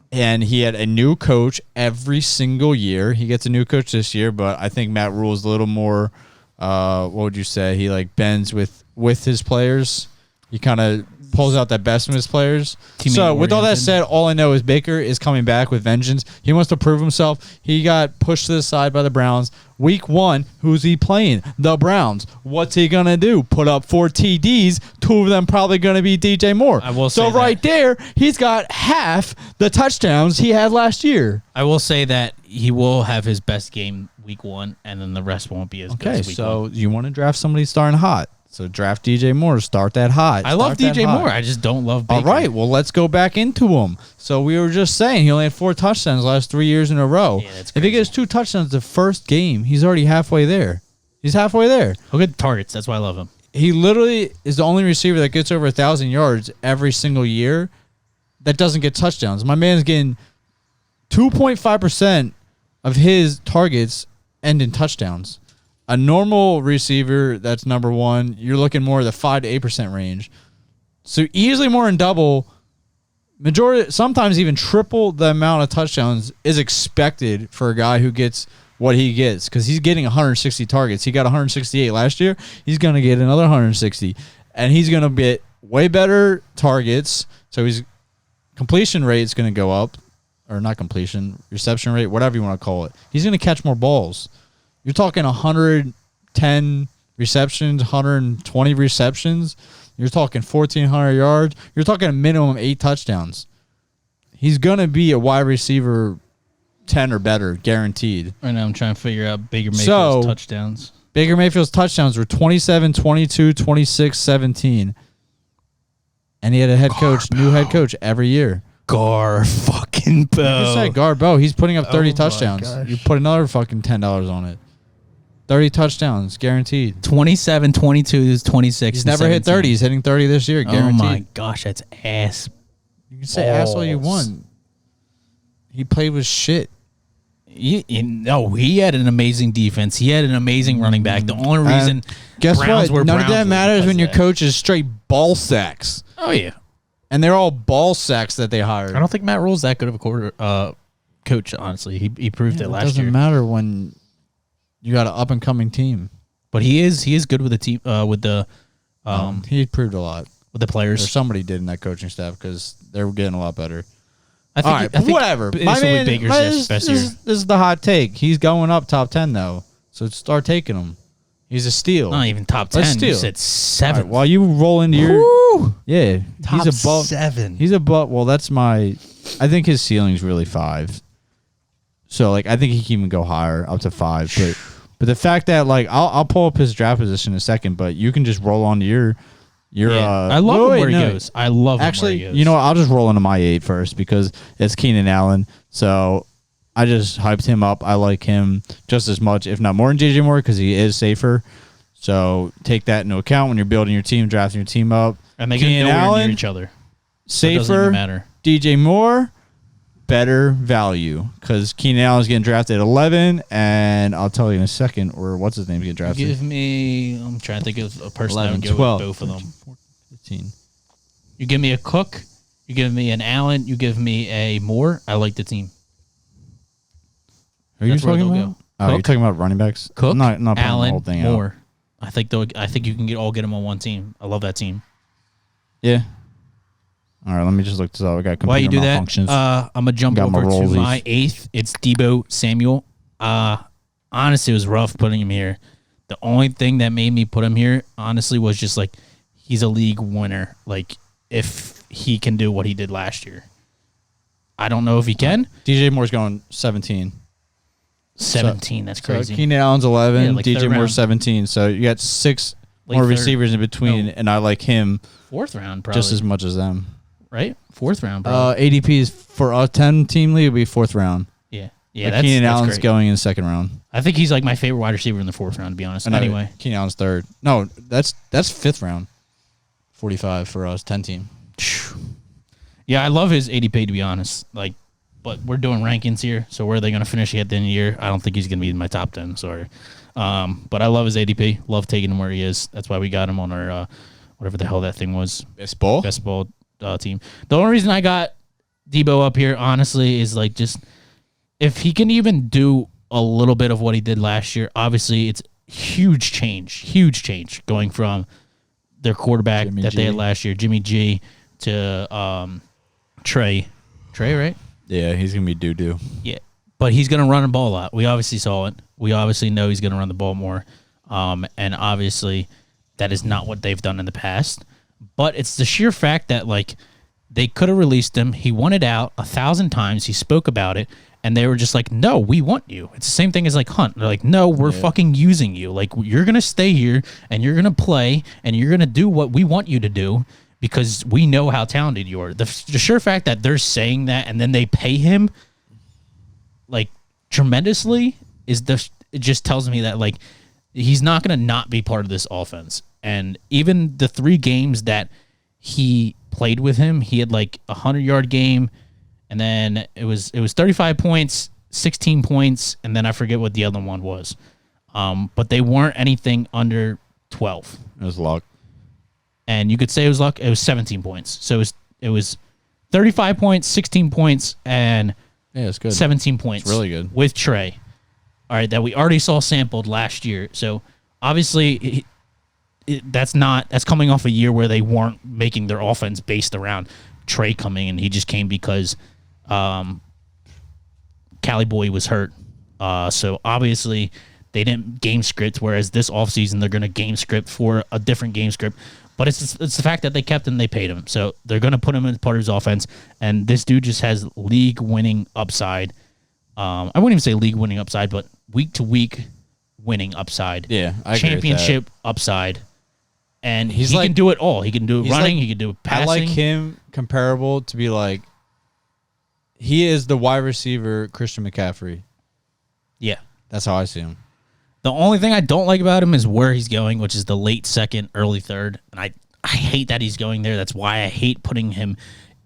And he had a new coach every single year. He gets a new coach this year, but I think Matt Rule is a little more, what would you say? He, like, bends with his players. He kind of pulls out that best from his players. So with all that said, all I know is Baker is coming back with vengeance. He wants to prove himself. He got pushed to the side by the Browns. Week 1, who's he playing? The Browns. What's he going to do? Put up 4 TDs. 2 of them probably going to be DJ Moore. I will say right there, he's got half the touchdowns he had last year. I will say that he will have his best game week 1, and then the rest won't be as good as week 1. Okay, so you want to draft somebody starting hot. So draft DJ Moore, start that hot. I love DJ Moore. I just don't love Baker. All right, well, let's go back into him. So we were just saying he only had 4 touchdowns last 3 years in a row. Yeah, that's crazy. If he gets 2 touchdowns the first game, he's already halfway there. He's halfway there. He'll get targets. That's why I love him. He literally is the only receiver that gets over 1,000 yards every single year that doesn't get touchdowns. My man's getting 2.5% of his targets end in touchdowns. A normal receiver that's number one, you're looking more of the 5 to 8% range. So easily more than double, majority, sometimes even triple the amount of touchdowns is expected for a guy who gets what he gets, because he's getting 160 targets. He got 168 last year. He's going to get another 160, and he's going to get way better targets. So his completion rate is going to go up, or not completion, reception rate, whatever you want to call it. He's going to catch more balls. You're talking 110 receptions, 120 receptions. You're talking 1,400 yards. You're talking a minimum 8 touchdowns. He's going to be a wide receiver 10 or better, guaranteed. Right now I'm trying to figure out Baker Mayfield's touchdowns. Baker Mayfield's touchdowns were 27, 22, 26, 17. And he had a new head coach every year. Fucking Bo. You said Garbo. He's putting up 30 my touchdowns. gosh. You put another fucking $10 on it. 30 touchdowns, guaranteed. 27, 22, 26. He's never hit 30. He's hitting 30 this year, guaranteed. Oh my gosh, that's ass. You can say ass all you want. He played with shit. He had an amazing defense. He had an amazing running back. The only reason guess Browns what? were None Browns of that was matters because when your of that. coach is straight ball sacks. Oh yeah, And they're all ball sacks that they hired. I don't think Matt Rule's that good of a coach. Honestly, he proved it last year. It doesn't matter when you got an up and coming team. But he is good with the team He proved a lot. with the Or players. somebody did in that coaching staff, because they're getting a lot better. I think whatever. This My will be man, Baker's best year. this is the hot take. He's going up top 10 though, so start taking him. He's a steal. Not even top 10. Let's You steal. said All 7. right, while you roll into your Top he's above 7. He's above. Well, that's my. I think his ceiling's really 5. So like, I think he can even go higher, up to 5. But the fact that like, I'll pull up his draft position in a second, but you can just roll on to your. I love him where he goes. I love him Actually, where he goes. you know what? I'll just roll into my 8 first, because it's Keenan Allen. So I just hyped him up. I like him just as much, if not more, than JJ Moore, because he is safer. So take that into account when you're building your team, drafting your team up. and they get Keenan nowhere Allen, near each other. So it doesn't safer. even matter. DJ Moore, better value, because Keenan Allen's getting drafted at 11, and I'll tell you in a second, or what's his name getting drafted? Give me. I'm trying to think of a person 11, that would go 12, with both of them. 15. You give me a Cook. You give me an Allen. You give me a Moore. I like the team. Who are you That's where talking they'll about? go. Oh, you're Cook, talking about running backs? Cook, I'm not putting Allen, the whole thing Moore. out. I think you can all get them on one team. I love that team. Yeah. All right, let me just look this up. I got computer Why you do that? malfunctions. I'm gonna jump Got my over to rollies. my 8th. It's Debo Samuel. Honestly, it was rough putting him here. The only thing that made me put him here, honestly, was just like he's a league winner. Like if he can do what he did last year, I don't know if he can. DJ Moore's going 17. 17. That's So crazy. Keenan Allen's 11. Yeah, like DJ third Moore's round. 17. So you got 6 Late more third. receivers in between, No. and I like him 4th round, probably. just as much as them. right? 4th round, bro. ADP is for a 10 team league, it'll be 4th round. Yeah, But Keenan that's Allen's great. going in the 2nd round. I think he's like my favorite wide receiver in the 4th round, to be honest. No, Anyway, Keenan Allen's 3rd. No, that's 5th round. 45 for us, 10 team. yeah, I love his ADP, to be honest. Like, but we're doing rankings here, so where are they going to finish at the end of the year? I don't think he's going to be in my top 10. Sorry, but I love his ADP. Love taking him where he is. That's why we got him on our whatever the hell that thing was, Best ball? best ball team. The only reason I got Debo up here, honestly, is like just if he can even do a little bit of what he did last year. Obviously, it's huge change going from their quarterback Jimmy that G. they had last year, Jimmy G, to Trey, right? Yeah, he's going to be doo-doo. Yeah, but he's going to run the ball a lot. We obviously saw it. We obviously know he's going to run the ball more, and obviously that is not what they've done in the past. But it's the sheer fact that like they could have released him. He wanted out 1,000 times. He spoke about it, and they were just like, "No, we want you." It's the same thing as like Hunt. They're like, "No, we're fucking using you. Like you're gonna stay here and you're gonna play and you're gonna do what we want you to do." Because we know how talented you are. The sheer fact that they're saying that and then they pay him like tremendously it just tells me that like he's not going to not be part of this offense. And even the 3 games that he played with him, he had like a 100-yard game, and then it was 35 points, 16 points, and then I forget what the other one was. but they weren't anything under 12. It was luck. And you could say it was luck. It was 17 points. So it was 35 points, 16 points, and Yeah, it's good. 17 points. It's really good. With Trey. All right, that we already saw sampled last year. So obviously that's coming off a year where they weren't making their offense based around Trey coming, and he just came because Cali Boy was hurt. So obviously they didn't game script, whereas this offseason they're going to game script for a different game script. But it's the fact that they kept him, they paid him. So they're going to put him in part of his offense, and this dude just has league-winning upside. I wouldn't even say league-winning upside, but week-to-week winning upside. Yeah, I agree with championship upside. And he like- can do it all. He can do it running. like- He can do it passing. I like him comparable to be like, he is the wide receiver Christian McCaffrey. Yeah. That's how I see him. The only thing I don't like about him is where he's going, which is the late second, early third. And I hate that he's going there. That's why I hate putting him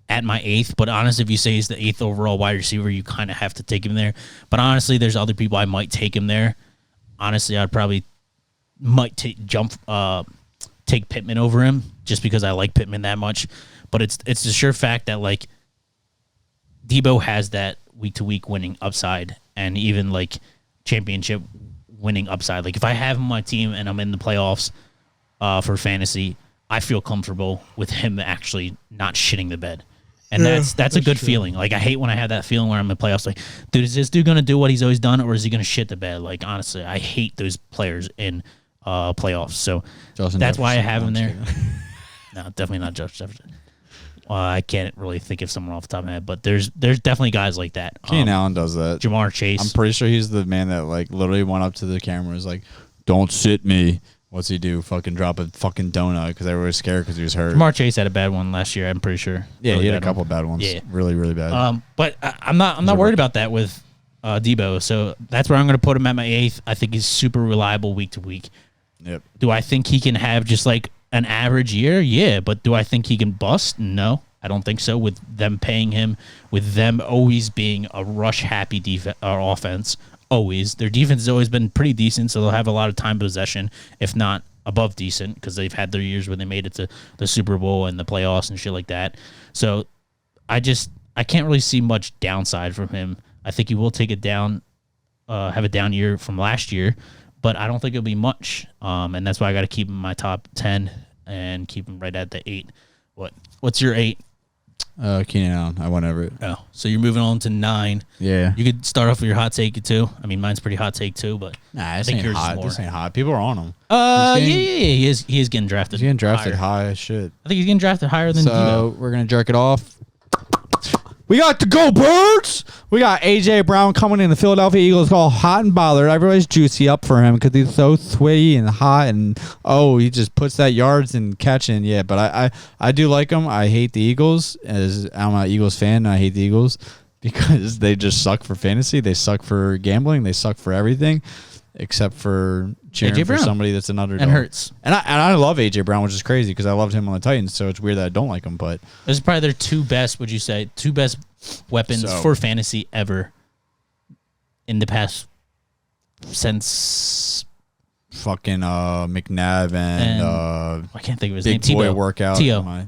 at my 8th. But honestly, if you say he's the 8th overall wide receiver, you kind of have to take him there. But honestly, there's other people I might take him there. Honestly, I'd probably take Pittman over him just because I like Pittman that much. But it's the sure fact that like Debo has that week-to-week winning upside and even like championship winning upside. Like if I have him on my team and I'm in the playoffs for fantasy, I feel comfortable with him actually not shitting the bed. And that's a good feeling. Like I hate when I have that feeling where I'm in the playoffs. Like, dude, is this dude gonna do what he's always done, or is he gonna shit the bed? Like honestly, I hate those players in playoffs. So that's why I have him there. No, definitely not Justin Jefferson. I can't really think of someone off the top of my head, but there's definitely guys like that. Keenan Allen does that. Jamar Chase. I'm pretty sure he's the man that like literally went up to the camera and was like, "Don't sit me." What's he do? Fucking drop a fucking donut because everyone was scared because he was hurt. Jamar Chase had a bad one last year. I'm pretty sure. Yeah, really he had a couple bad ones. Yeah, really, really bad. But I'm not worried about that with Debo. So that's where I'm going to put him at my 8th. I think he's super reliable week to week. Yep. Do I think he can have just like an average year? Yeah, but do I think he can bust? No, I don't think so. With them paying him, with them always being a rush happy offense, always their defense has always been pretty decent, so they'll have a lot of time possession, if not above decent, because they've had their years where they made it to the Super Bowl and the playoffs and shit like that. So I can't really see much downside from him. I think he will take it down, have a down year from last year, but I don't think it'll be much. And that's why I got to keep him in my top 10 and keep him right at the 8. What's your 8? Keenan Allen. I went over it. Oh, so you're moving on to 9. Yeah. You could start off with your hot take too. I mean, mine's pretty hot take too, but Nah, this think ain't yours is hot. more. This ain't hot. People are on him. Yeah, he is getting drafted. He's getting drafted higher. high as shit. I think he's getting drafted higher than So Debo. we're gonna jerk it off. We got to go birds. We got AJ Brown coming in. The Philadelphia Eagles all hot and bothered. Everybody's juicy up for him because he's so sweaty and hot, and he just puts that yards and catching. Yeah, but I do like him. I hate the Eagles. As I'm an Eagles fan, and I hate the Eagles because they just suck for fantasy. They suck for gambling. They suck for everything, except for cheering AJ for Brown. somebody that's an underdog. And Hurts. And I love AJ Brown, which is crazy because I loved him on the Titans. So it's weird that I don't like him, but. This is probably their two best, would you say, two best weapons for fantasy ever in the past since fucking McNabb and I can't think of his big name. boy Tebow. workout.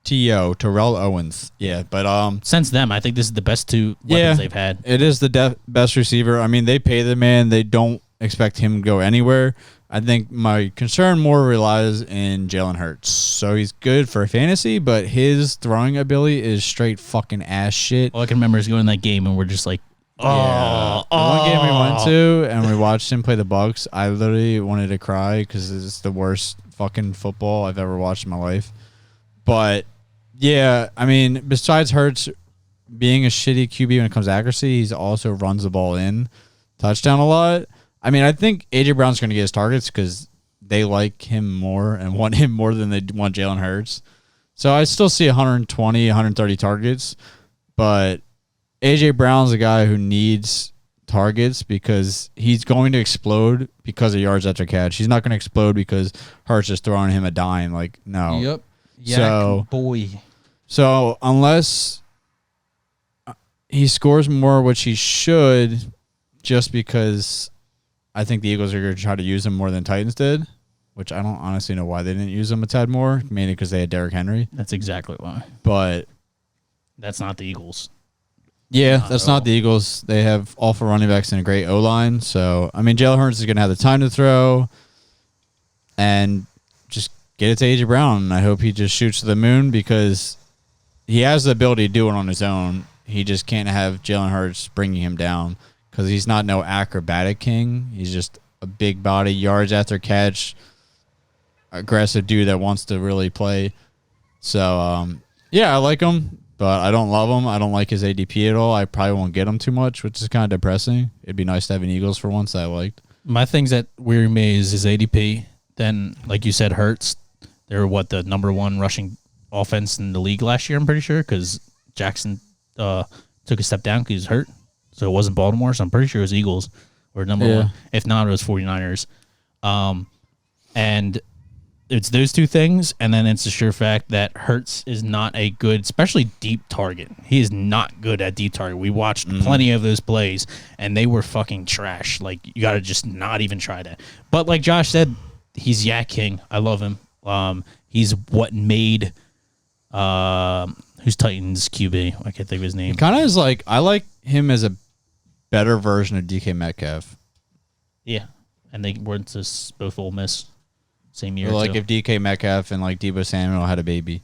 T.O. Terrell Owens. Yeah, but since them, I think this is the best two weapons they've had. It is the best receiver. I mean, they pay the man. They don't expect him to go anywhere. I think my concern more relies in Jalen Hurts. So he's good for fantasy, but his throwing ability is straight fucking ass shit. All I can remember is going to that game and we're just like, The one game we went to and we watched him play the Bucs, I literally wanted to cry because it's the worst fucking football I've ever watched in my life. But yeah, I mean, besides Hurts being a shitty QB when it comes to accuracy, he also runs the ball in touchdown a lot. I mean, I think A.J. Brown's going to get his targets because they like him more and want him more than they want Jalen Hurts. So I still see 120, 130 targets, but A.J. Brown's a guy who needs targets because he's going to explode because of yards after catch. He's not going to explode because Hurts is throwing him a dime. Like, no. Yep. So unless he scores more, which he should, just because I think the Eagles are going to try to use him more than Titans did, which I don't honestly know why they didn't use him a tad more, mainly because they had Derrick Henry. That's exactly why. But that's not the Eagles. yeah, that's not the Eagles. They have awful running backs and a great O-line. So, I mean, Jalen Hurts is going to have the time to throw and just get it to A.J. Brown. And I hope he just shoots to the moon because he has the ability to do it on his own. He just can't have Jalen Hurts bringing him down because he's not no acrobatic king. He's just a big body, yards after catch, aggressive dude that wants to really play. So, yeah, I like him. But I don't love him. I don't like his ADP at all. I probably won't get him too much, which is kind of depressing. It'd be nice to have an Eagles for once that I liked. My things that weary me is his ADP. Then, like you said, Hurts. They're the number one rushing offense in the league last year, I'm pretty sure, because Jackson took a step down because he was hurt. So it wasn't Baltimore, so I'm pretty sure it was Eagles or number one. If not, it was 49ers. And it's those two things, and then it's the sure fact that Hurts is not a good, especially deep target. He is not good at deep target. We watched plenty of those plays, and they were fucking trash. Like, you got to just not even try that. But like Josh said, he's Yak King. I love him. He's what made who's Titans QB? I can't think of his name. Kind of is like, I like him as a better version of DK Metcalf. Yeah, and they went to both Ole Miss. Same year. Or like if DK Metcalf and like Deebo Samuel had a baby.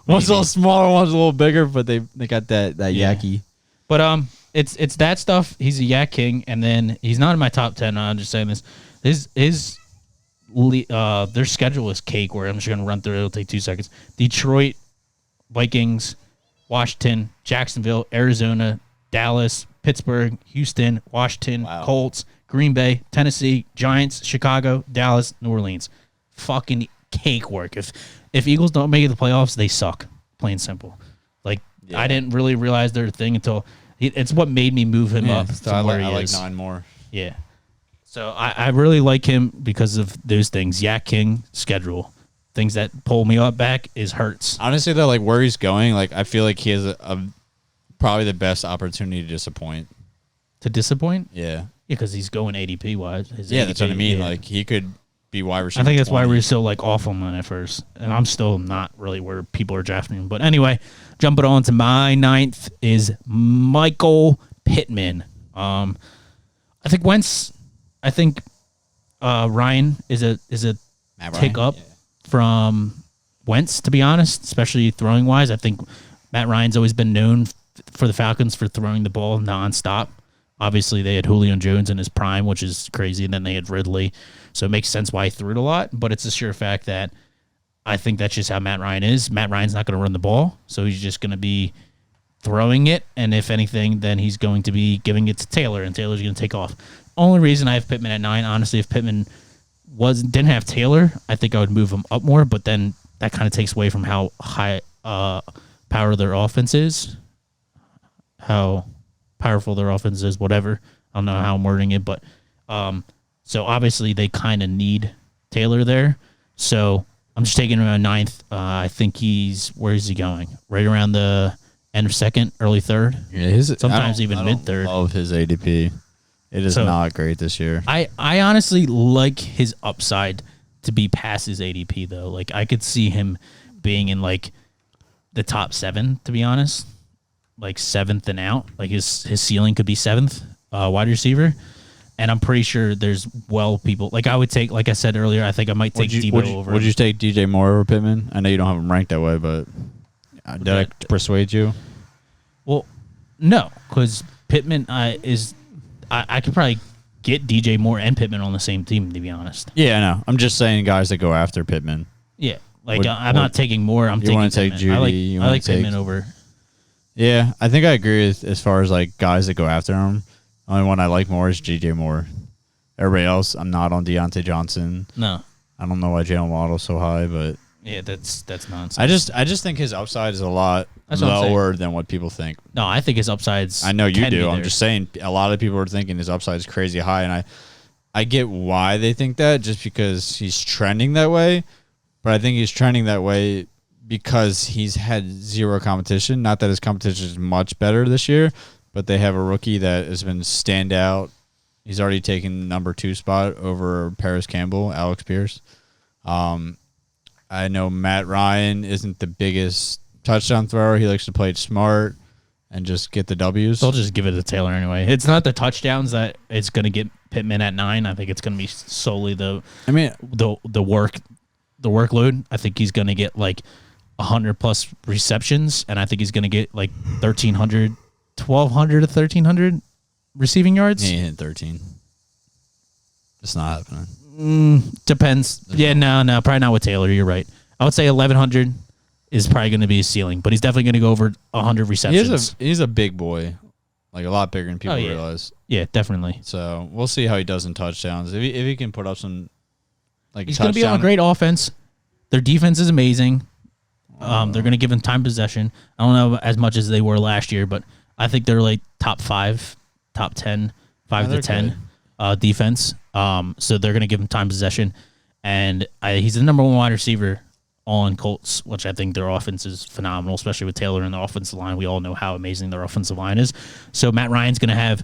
One's a little smaller, one's a little bigger, but they got that Yaki. But it's that stuff. He's a Yak King, and then he's not in my top 10. I'm just saying this. Their schedule is cake. Where I'm just gonna run through it. It'll take 2 seconds. Detroit, Vikings, Washington, Jacksonville, Arizona, Dallas, Pittsburgh, Houston, Washington, Colts, Green Bay, Tennessee, Giants, Chicago, Dallas, New Orleans. Fucking cake work. If Eagles don't make it to the playoffs, they suck. Plain simple. Like, I didn't really realize their thing until it's what made me move him up to where he is. I like 9 more. Yeah. So I really like him because of those things. Yak King, schedule. Things that pull me up back is Hurts. Honestly, though, like where he's going, like I feel like he has a probably the best opportunity to disappoint. To disappoint? Yeah. Because he's going ADP wise. Yeah, that's what I mean. Yeah. Like he could be wide receiver. I think that's why we're still like off him at first, and I'm still not really where people are drafting him. But anyway, jumping on to my 9th is Michael Pittman. I think Wentz. I think Ryan is a take up from Wentz, to be honest, especially throwing wise. I think Matt Ryan's always been known for the Falcons for throwing the ball nonstop. Obviously, they had Julio Jones in his prime, which is crazy, and then they had Ridley. So it makes sense why he threw it a lot, but it's a sure fact that I think that's just how Matt Ryan is. Matt Ryan's not going to run the ball, so he's just going to be throwing it, and if anything, then he's going to be giving it to Taylor, and Taylor's going to take off. Only reason I have Pittman at 9, honestly, if Pittman didn't have Taylor, I think I would move him up more, but then that kind of takes away from how high power their offense is, how powerful their offense is, whatever. I don't know how I'm wording it, but so obviously they kind of need Taylor there. So I'm just taking him at 9th. I think where is he going? Right around the end of 2nd, early 3rd. Yeah, sometimes even mid 3rd. I love his ADP. It is not great this year. I honestly like his upside to be past his ADP though. Like I could see him being in like the top 7, to be honest. Like 7th and out. Like his ceiling could be 7th wide receiver. And I'm pretty sure there's people. Like I would take, like I said earlier, I think I might take Debo over. Would you take DJ Moore over Pittman? I know you don't have him ranked that way, but did I persuade you? Well, no, because Pittman I could probably get DJ Moore and Pittman on the same team, to be honest. Yeah, I know. I'm just saying guys that go after Pittman. Yeah, like I'm not taking Moore. I'm taking Pittman. Judy, I like Pittman over. Yeah, I think I agree as far as like guys that go after him. The only one I like more is DJ Moore. Everybody else, I'm not on Deontay Johnson. No. I don't know why Jalen Waddle's so high, but yeah, that's nonsense. I just think his upside is a lot lower than what people think. No, I think his upside's. I know you do. I'm just saying a lot of people are thinking his upside is crazy high, and I get why they think that just because he's trending that way, but I think he's trending that way because he's had zero competition. Not that his competition is much better this year, but they have a rookie that has been standout. He's already taken number 2 spot over Paris Campbell, Alex Pierce. I know Matt Ryan isn't the biggest touchdown thrower. He likes to play it smart and just get the W's. They'll just give it to Taylor anyway. It's not the touchdowns that it's going to get Pittman at 9. I think it's going to be solely the workload. I think he's going to get like 100 plus receptions, and I think he's going to get like 1,200 to 1,300 receiving yards. He hit 13. It's not happening. Depends. Yeah, no, probably not with Taylor. You're right. I would say 1,100 is probably going to be his ceiling, but he's definitely going to go over 100 receptions. He's a big boy, like a lot bigger than people realize. Yeah, definitely. So we'll see how he does in touchdowns. If he can put up some, like, he's going to be on a great offense. Their defense is amazing. They're going to give him time possession. I don't know as much as they were last year, but I think they're like top 5, top 10, 5 to 10 defense. So they're going to give him time possession, and he's the number 1 wide receiver on Colts, which I think their offense is phenomenal, especially with Taylor and the offensive line. We all know how amazing their offensive line is. So Matt Ryan's going to have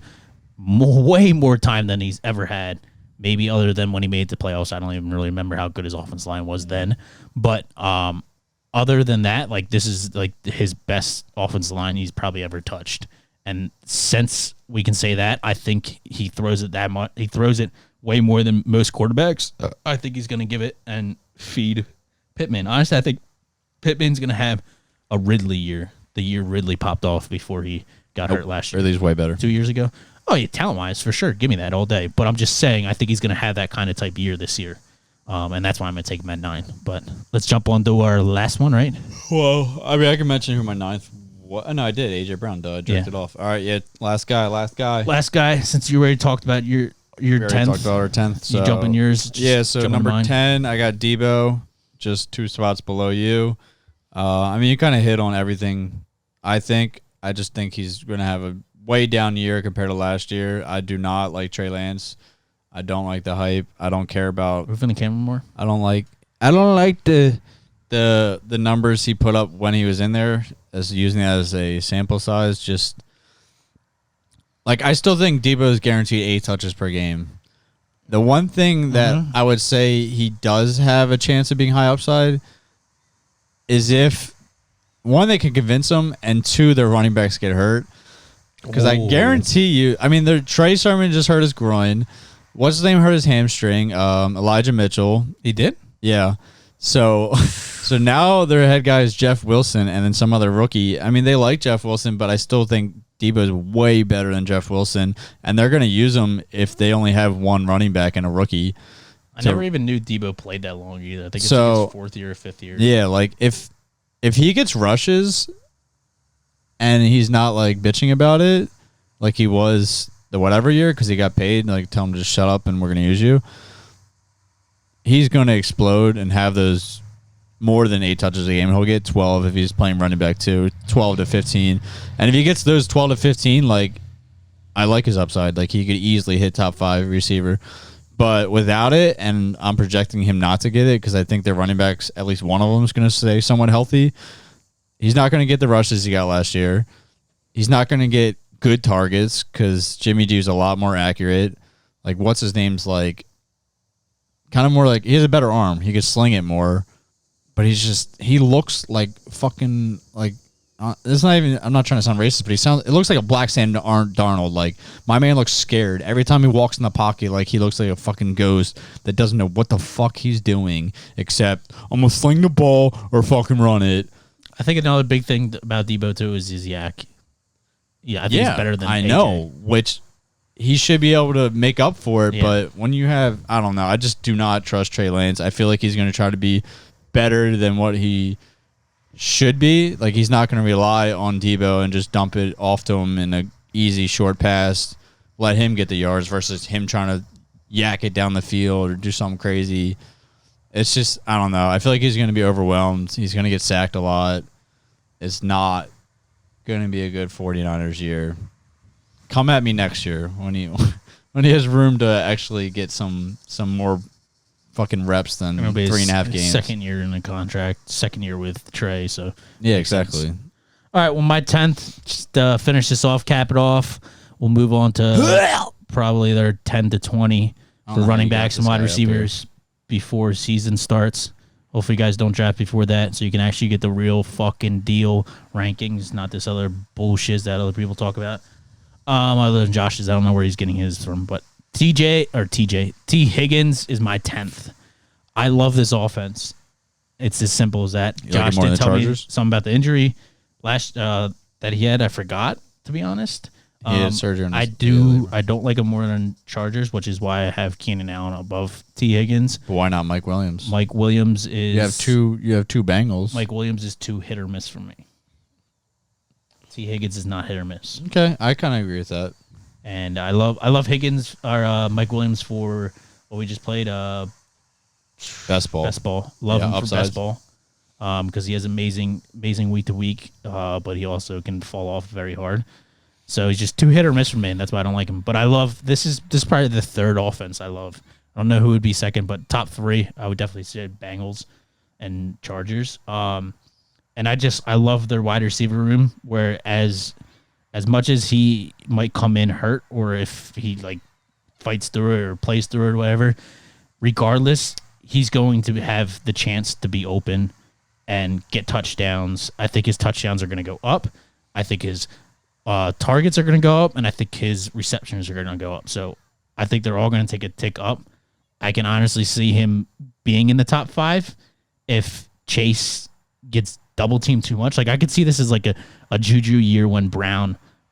way more time than he's ever had, maybe other than when he made the playoffs. I don't even really remember how good his offensive line was then. But other than that, like, this is like his best offensive line he's probably ever touched. And since we can say that, I think he throws it that much. He throws it way more than most quarterbacks. I think he's going to give it and feed Pittman. Honestly, I think Pittman's going to have a Ridley year. The year Ridley popped off before he got hurt last year. Ridley's way better. 2 years ago. Oh, yeah, talent-wise, for sure. Give me that all day. But I'm just saying, I think he's going to have that kind of type year this year. And that's why I'm going to take him at 9. But let's jump on to our last one, right? Well, I mean, I can mention who my 9th. What? No, I did. A.J. Brown, though. I jerked it off. All right, yeah. Last guy. Last guy, since you already talked about your 10th. Talked about our 10th. So. You jump in yours. Yeah, so number 10, I got Debo, just 2 spots below you. I mean, you kind of hit on everything, I think. I just think he's going to have a way down year compared to last year. I do not like Trey Lance. I don't like the hype. I don't care about... Moving the camera more? I don't like the numbers he put up when he was in there, as using that as a sample size. Just like, I still think Debo is guaranteed 8 touches per game. The one thing that I would say he does have a chance of being high upside is if, 1, they can convince him, and 2, their running backs get hurt. Because I guarantee you, I mean, Trey Sermon just hurt his groin. What's his name hurt his hamstring? Elijah Mitchell. He did? Yeah. So now their head guy is Jeff Wilson, and then some other rookie. I mean, they like Jeff Wilson, but I still think Debo is way better than Jeff Wilson, and they're going to use him if they only have 1 running back and a rookie. I never even knew Debo played that long either. I think it's like his 4th year or 5th year. Yeah, like if he gets rushes and he's not like bitching about it like he was the whatever year because he got paid, like tell him to just shut up and we're going to use you, he's going to explode and have those more than 8 touches a game. He'll get 12 if he's playing running back too, 12 to 15. And if he gets those 12 to 15, like, I like his upside. Like, he could easily hit top 5 receiver. But without it, and I'm projecting him not to get it because I think their running backs, at least one of them is going to stay somewhat healthy. He's not going to get the rushes he got last year. He's not going to get good targets because Jimmy G's a lot more accurate. Like, what's his name's like, kind of more like, he has a better arm. He could sling it more. But he looks like fucking, like, it's not even, I'm not trying to sound racist, but it looks like a black Sam Darnold. Like, my man looks scared. Every time he walks in the pocket, like, he looks like a fucking ghost that doesn't know what the fuck he's doing, except, I'm going to sling the ball or fucking run it. I think another big thing about Debo, too, is his yak. Yeah, I think he's better than AJ. Know, which he should be able to make up for it, but when you have, I don't know, I just do not trust Trey Lance. I feel like he's going to try to be better than what he should be. Like, he's not going to rely on Debo and just dump it off to him in a easy short pass, let him get the yards versus him trying to yak it down the field or do something crazy. It's just, I don't know. I feel like he's going to be overwhelmed. He's going to get sacked a lot. It's not going to be a good 49ers year. Come at me next year when he has room to actually get some more fucking reps than 3.5 games. Second year in the contract, second year with Trey. So yeah, exactly. All right, well, my 10th, just finish this off, cap it off. We'll move on to probably their 10 to 20 for running backs and wide receivers before season starts. Hopefully, you guys don't draft before that, so you can actually get the real fucking deal rankings, not this other bullshit that other people talk about. Other than Josh's, I don't know where he's getting his from, but T. Higgins is my 10th. I love this offense. It's as simple as that. Josh did tell me something about the injury that he had. I forgot, to be honest. He had surgery. I don't like him more than Chargers, which is why I have Keenan Allen above T. Higgins. But why not Mike Williams? Mike Williams is you have two Bengals. Mike Williams is too hit or miss for me. T. Higgins is not hit or miss. Okay, I kind of agree with that. And I love Higgins or Mike Williams for what we just played. Best ball. Love him for best ball. Because he has amazing week to week, but he also can fall off very hard. So he's just too hit or miss for me, and that's why I don't like him. But I love this is probably the third offense I love. I don't know who would be second, but top three I would definitely say Bengals and Chargers. And I love their wide receiver room. Where as much as he might come in hurt, or if he like fights through it or plays through it or whatever, regardless, he's going to have the chance to be open and get touchdowns. I think his touchdowns are going to go up. I think his targets are going to go up, and I think his receptions are going to go up. So I think they're all going to take a tick up. I can honestly see him being in the top 5 if Chase gets double teamed too much. Like I could see this as like a Juju year when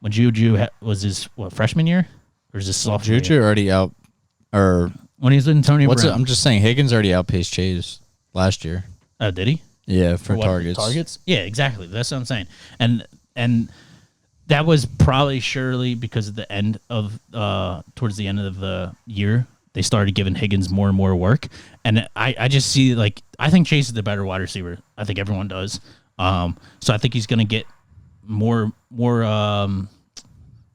Juju was his freshman year, or is this sophomore Juju year? Already out, or when he was with Antonio Brown. I'm just saying Higgins already outpaced Chase last year. Oh, did he? Yeah, for targets. Targets? Yeah, exactly. That's what I'm saying. And that was probably surely because of the end of towards the end of the year, they started giving Higgins more and more work. And I just see I think Chase is the better wide receiver. I think everyone does. So I think he's gonna get more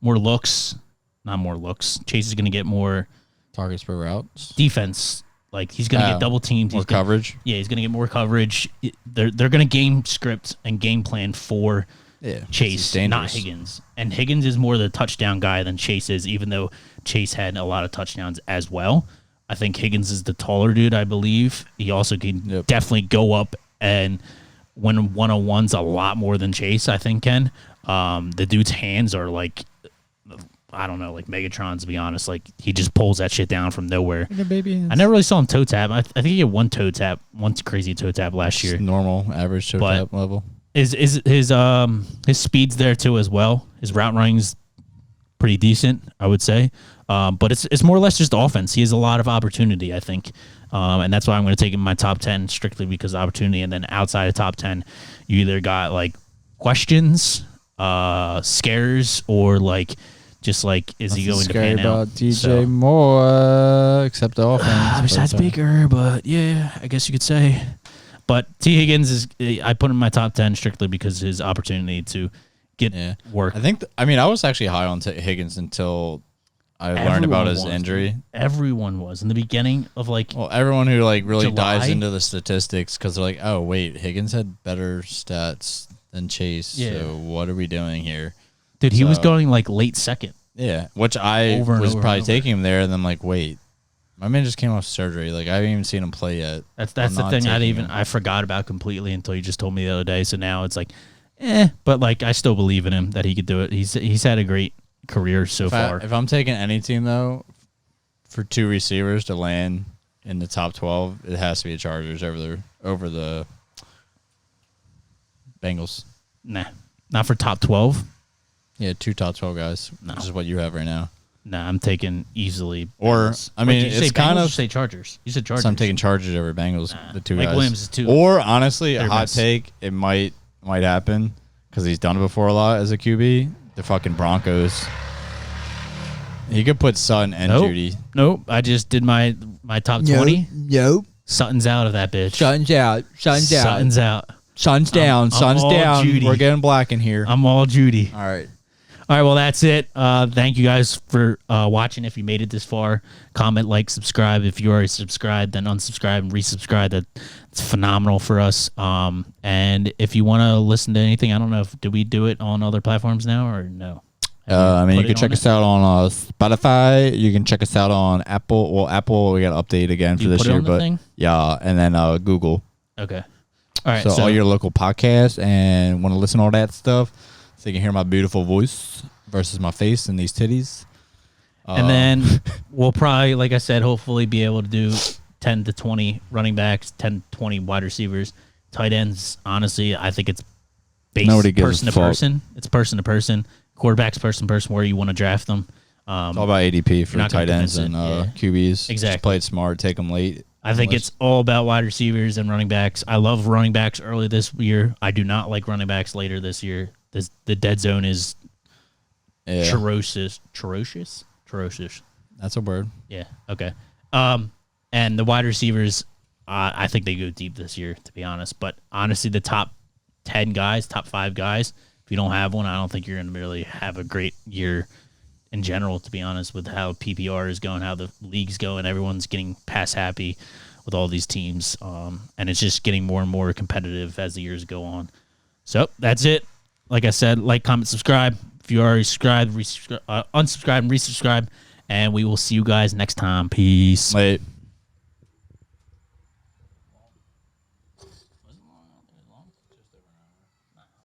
looks. Not more looks. Chase is gonna get more targets per routes. Defense. Like he's gonna get double teamed. More coverage. Yeah, he's gonna get more coverage. They're gonna game script and game plan for Chase, not Higgins. And Higgins is more the touchdown guy than Chase is, even though Chase had a lot of touchdowns as well. I think Higgins is the taller dude, I believe. He also can definitely go up and win one-on-ones a lot more than Chase, I think, can. The dude's hands are like, I don't know, like Megatron's, to be honest. Like, he just pulls that shit down from nowhere. Baby hands. I never really saw him toe tap. I think he had one crazy toe tap last year. Normal, average toe tap level. His speed's there too as well. His route running's pretty decent, I would say. But it's more or less just offense. He has a lot of opportunity, I think. And that's why I'm going to take him in my top 10 strictly because of opportunity. And then outside of top 10, you either got like questions, scares, or like just like, is he going to pan out? About DJ Moore, except the offense. Besides Baker, but yeah, I guess you could say. But T. Higgins I put him in my top 10 strictly because his opportunity to get work. I was actually high on Higgins until I learned about his injury. Everyone was in the beginning of everyone who really July? dives into the statistics because they're like, oh wait, Higgins had better stats than Chase. Yeah. So what are we doing here? Dude, he was going late second. Yeah, which I was probably taking him there, and then wait, my man just came off surgery. I haven't even seen him play yet. That's the thing I forgot about completely until you just told me the other day. So now it's but I still believe in him that he could do it. He's had a great career so far. If I'm taking any team though, for 2 receivers to land in the top 12, it has to be the Chargers over the Bengals. Nah, not for top 12. Yeah, 2 top 12 guys, which is what you have right now. Nah, I'm taking easily. Or Bengals. it's kind of. You say Chargers. You said Chargers. So I'm taking Chargers over Bengals. The 2 Mike guys. Williams is 2. Or honestly, a hot take. It might happen because he's done it before a lot as a QB. The fucking Broncos. He could put Sutton and Judy. Nope. I just did my top 20. Nope. Sutton's out of that bitch. Sutton's out. Sutton's out. Sun's down. Sun's all down. Judy. We're getting black in here. I'm all Judy. All right. All right, well, that's it. Thank you guys for watching. If you made it this far, comment, like, subscribe. If you already subscribed, then unsubscribe and resubscribe. That's phenomenal for us. And if you want to listen to anything, I don't know, did we do it on other platforms now or no? I mean, you can check us out on Spotify. You can check us out on Apple. Well, Apple, we got to update again for this year. But yeah, and then Google. Okay. All right. So all your local podcasts and want to listen to all that stuff so you can hear my beautiful voice versus my face and these titties. And then we'll probably, like I said, hopefully be able to do 10 to 20 running backs, 10 to 20 wide receivers. Tight ends, honestly, I think it's based person to person. It's person to person. Quarterbacks, person to person, where you want to draft them. It's all about ADP for tight ends and QBs. Exactly. Just play it smart, take them late. I think it's all about wide receivers and running backs. I love running backs early this year. I do not like running backs later this year. The dead zone is ferocious. That's a word. Yeah. Okay. And the wide receivers, I think they go deep this year, to be honest. But honestly, the top 10 guys, top 5 guys, if you don't have one, I don't think you're going to really have a great year in general, to be honest, with how PPR is going, how the league's going. Everyone's getting pass happy with all these teams. And it's just getting more and more competitive as the years go on. So that's it. Like I said, like, comment, subscribe. If you already subscribed, unsubscribe and resubscribe. And we will see you guys next time. Peace. Late.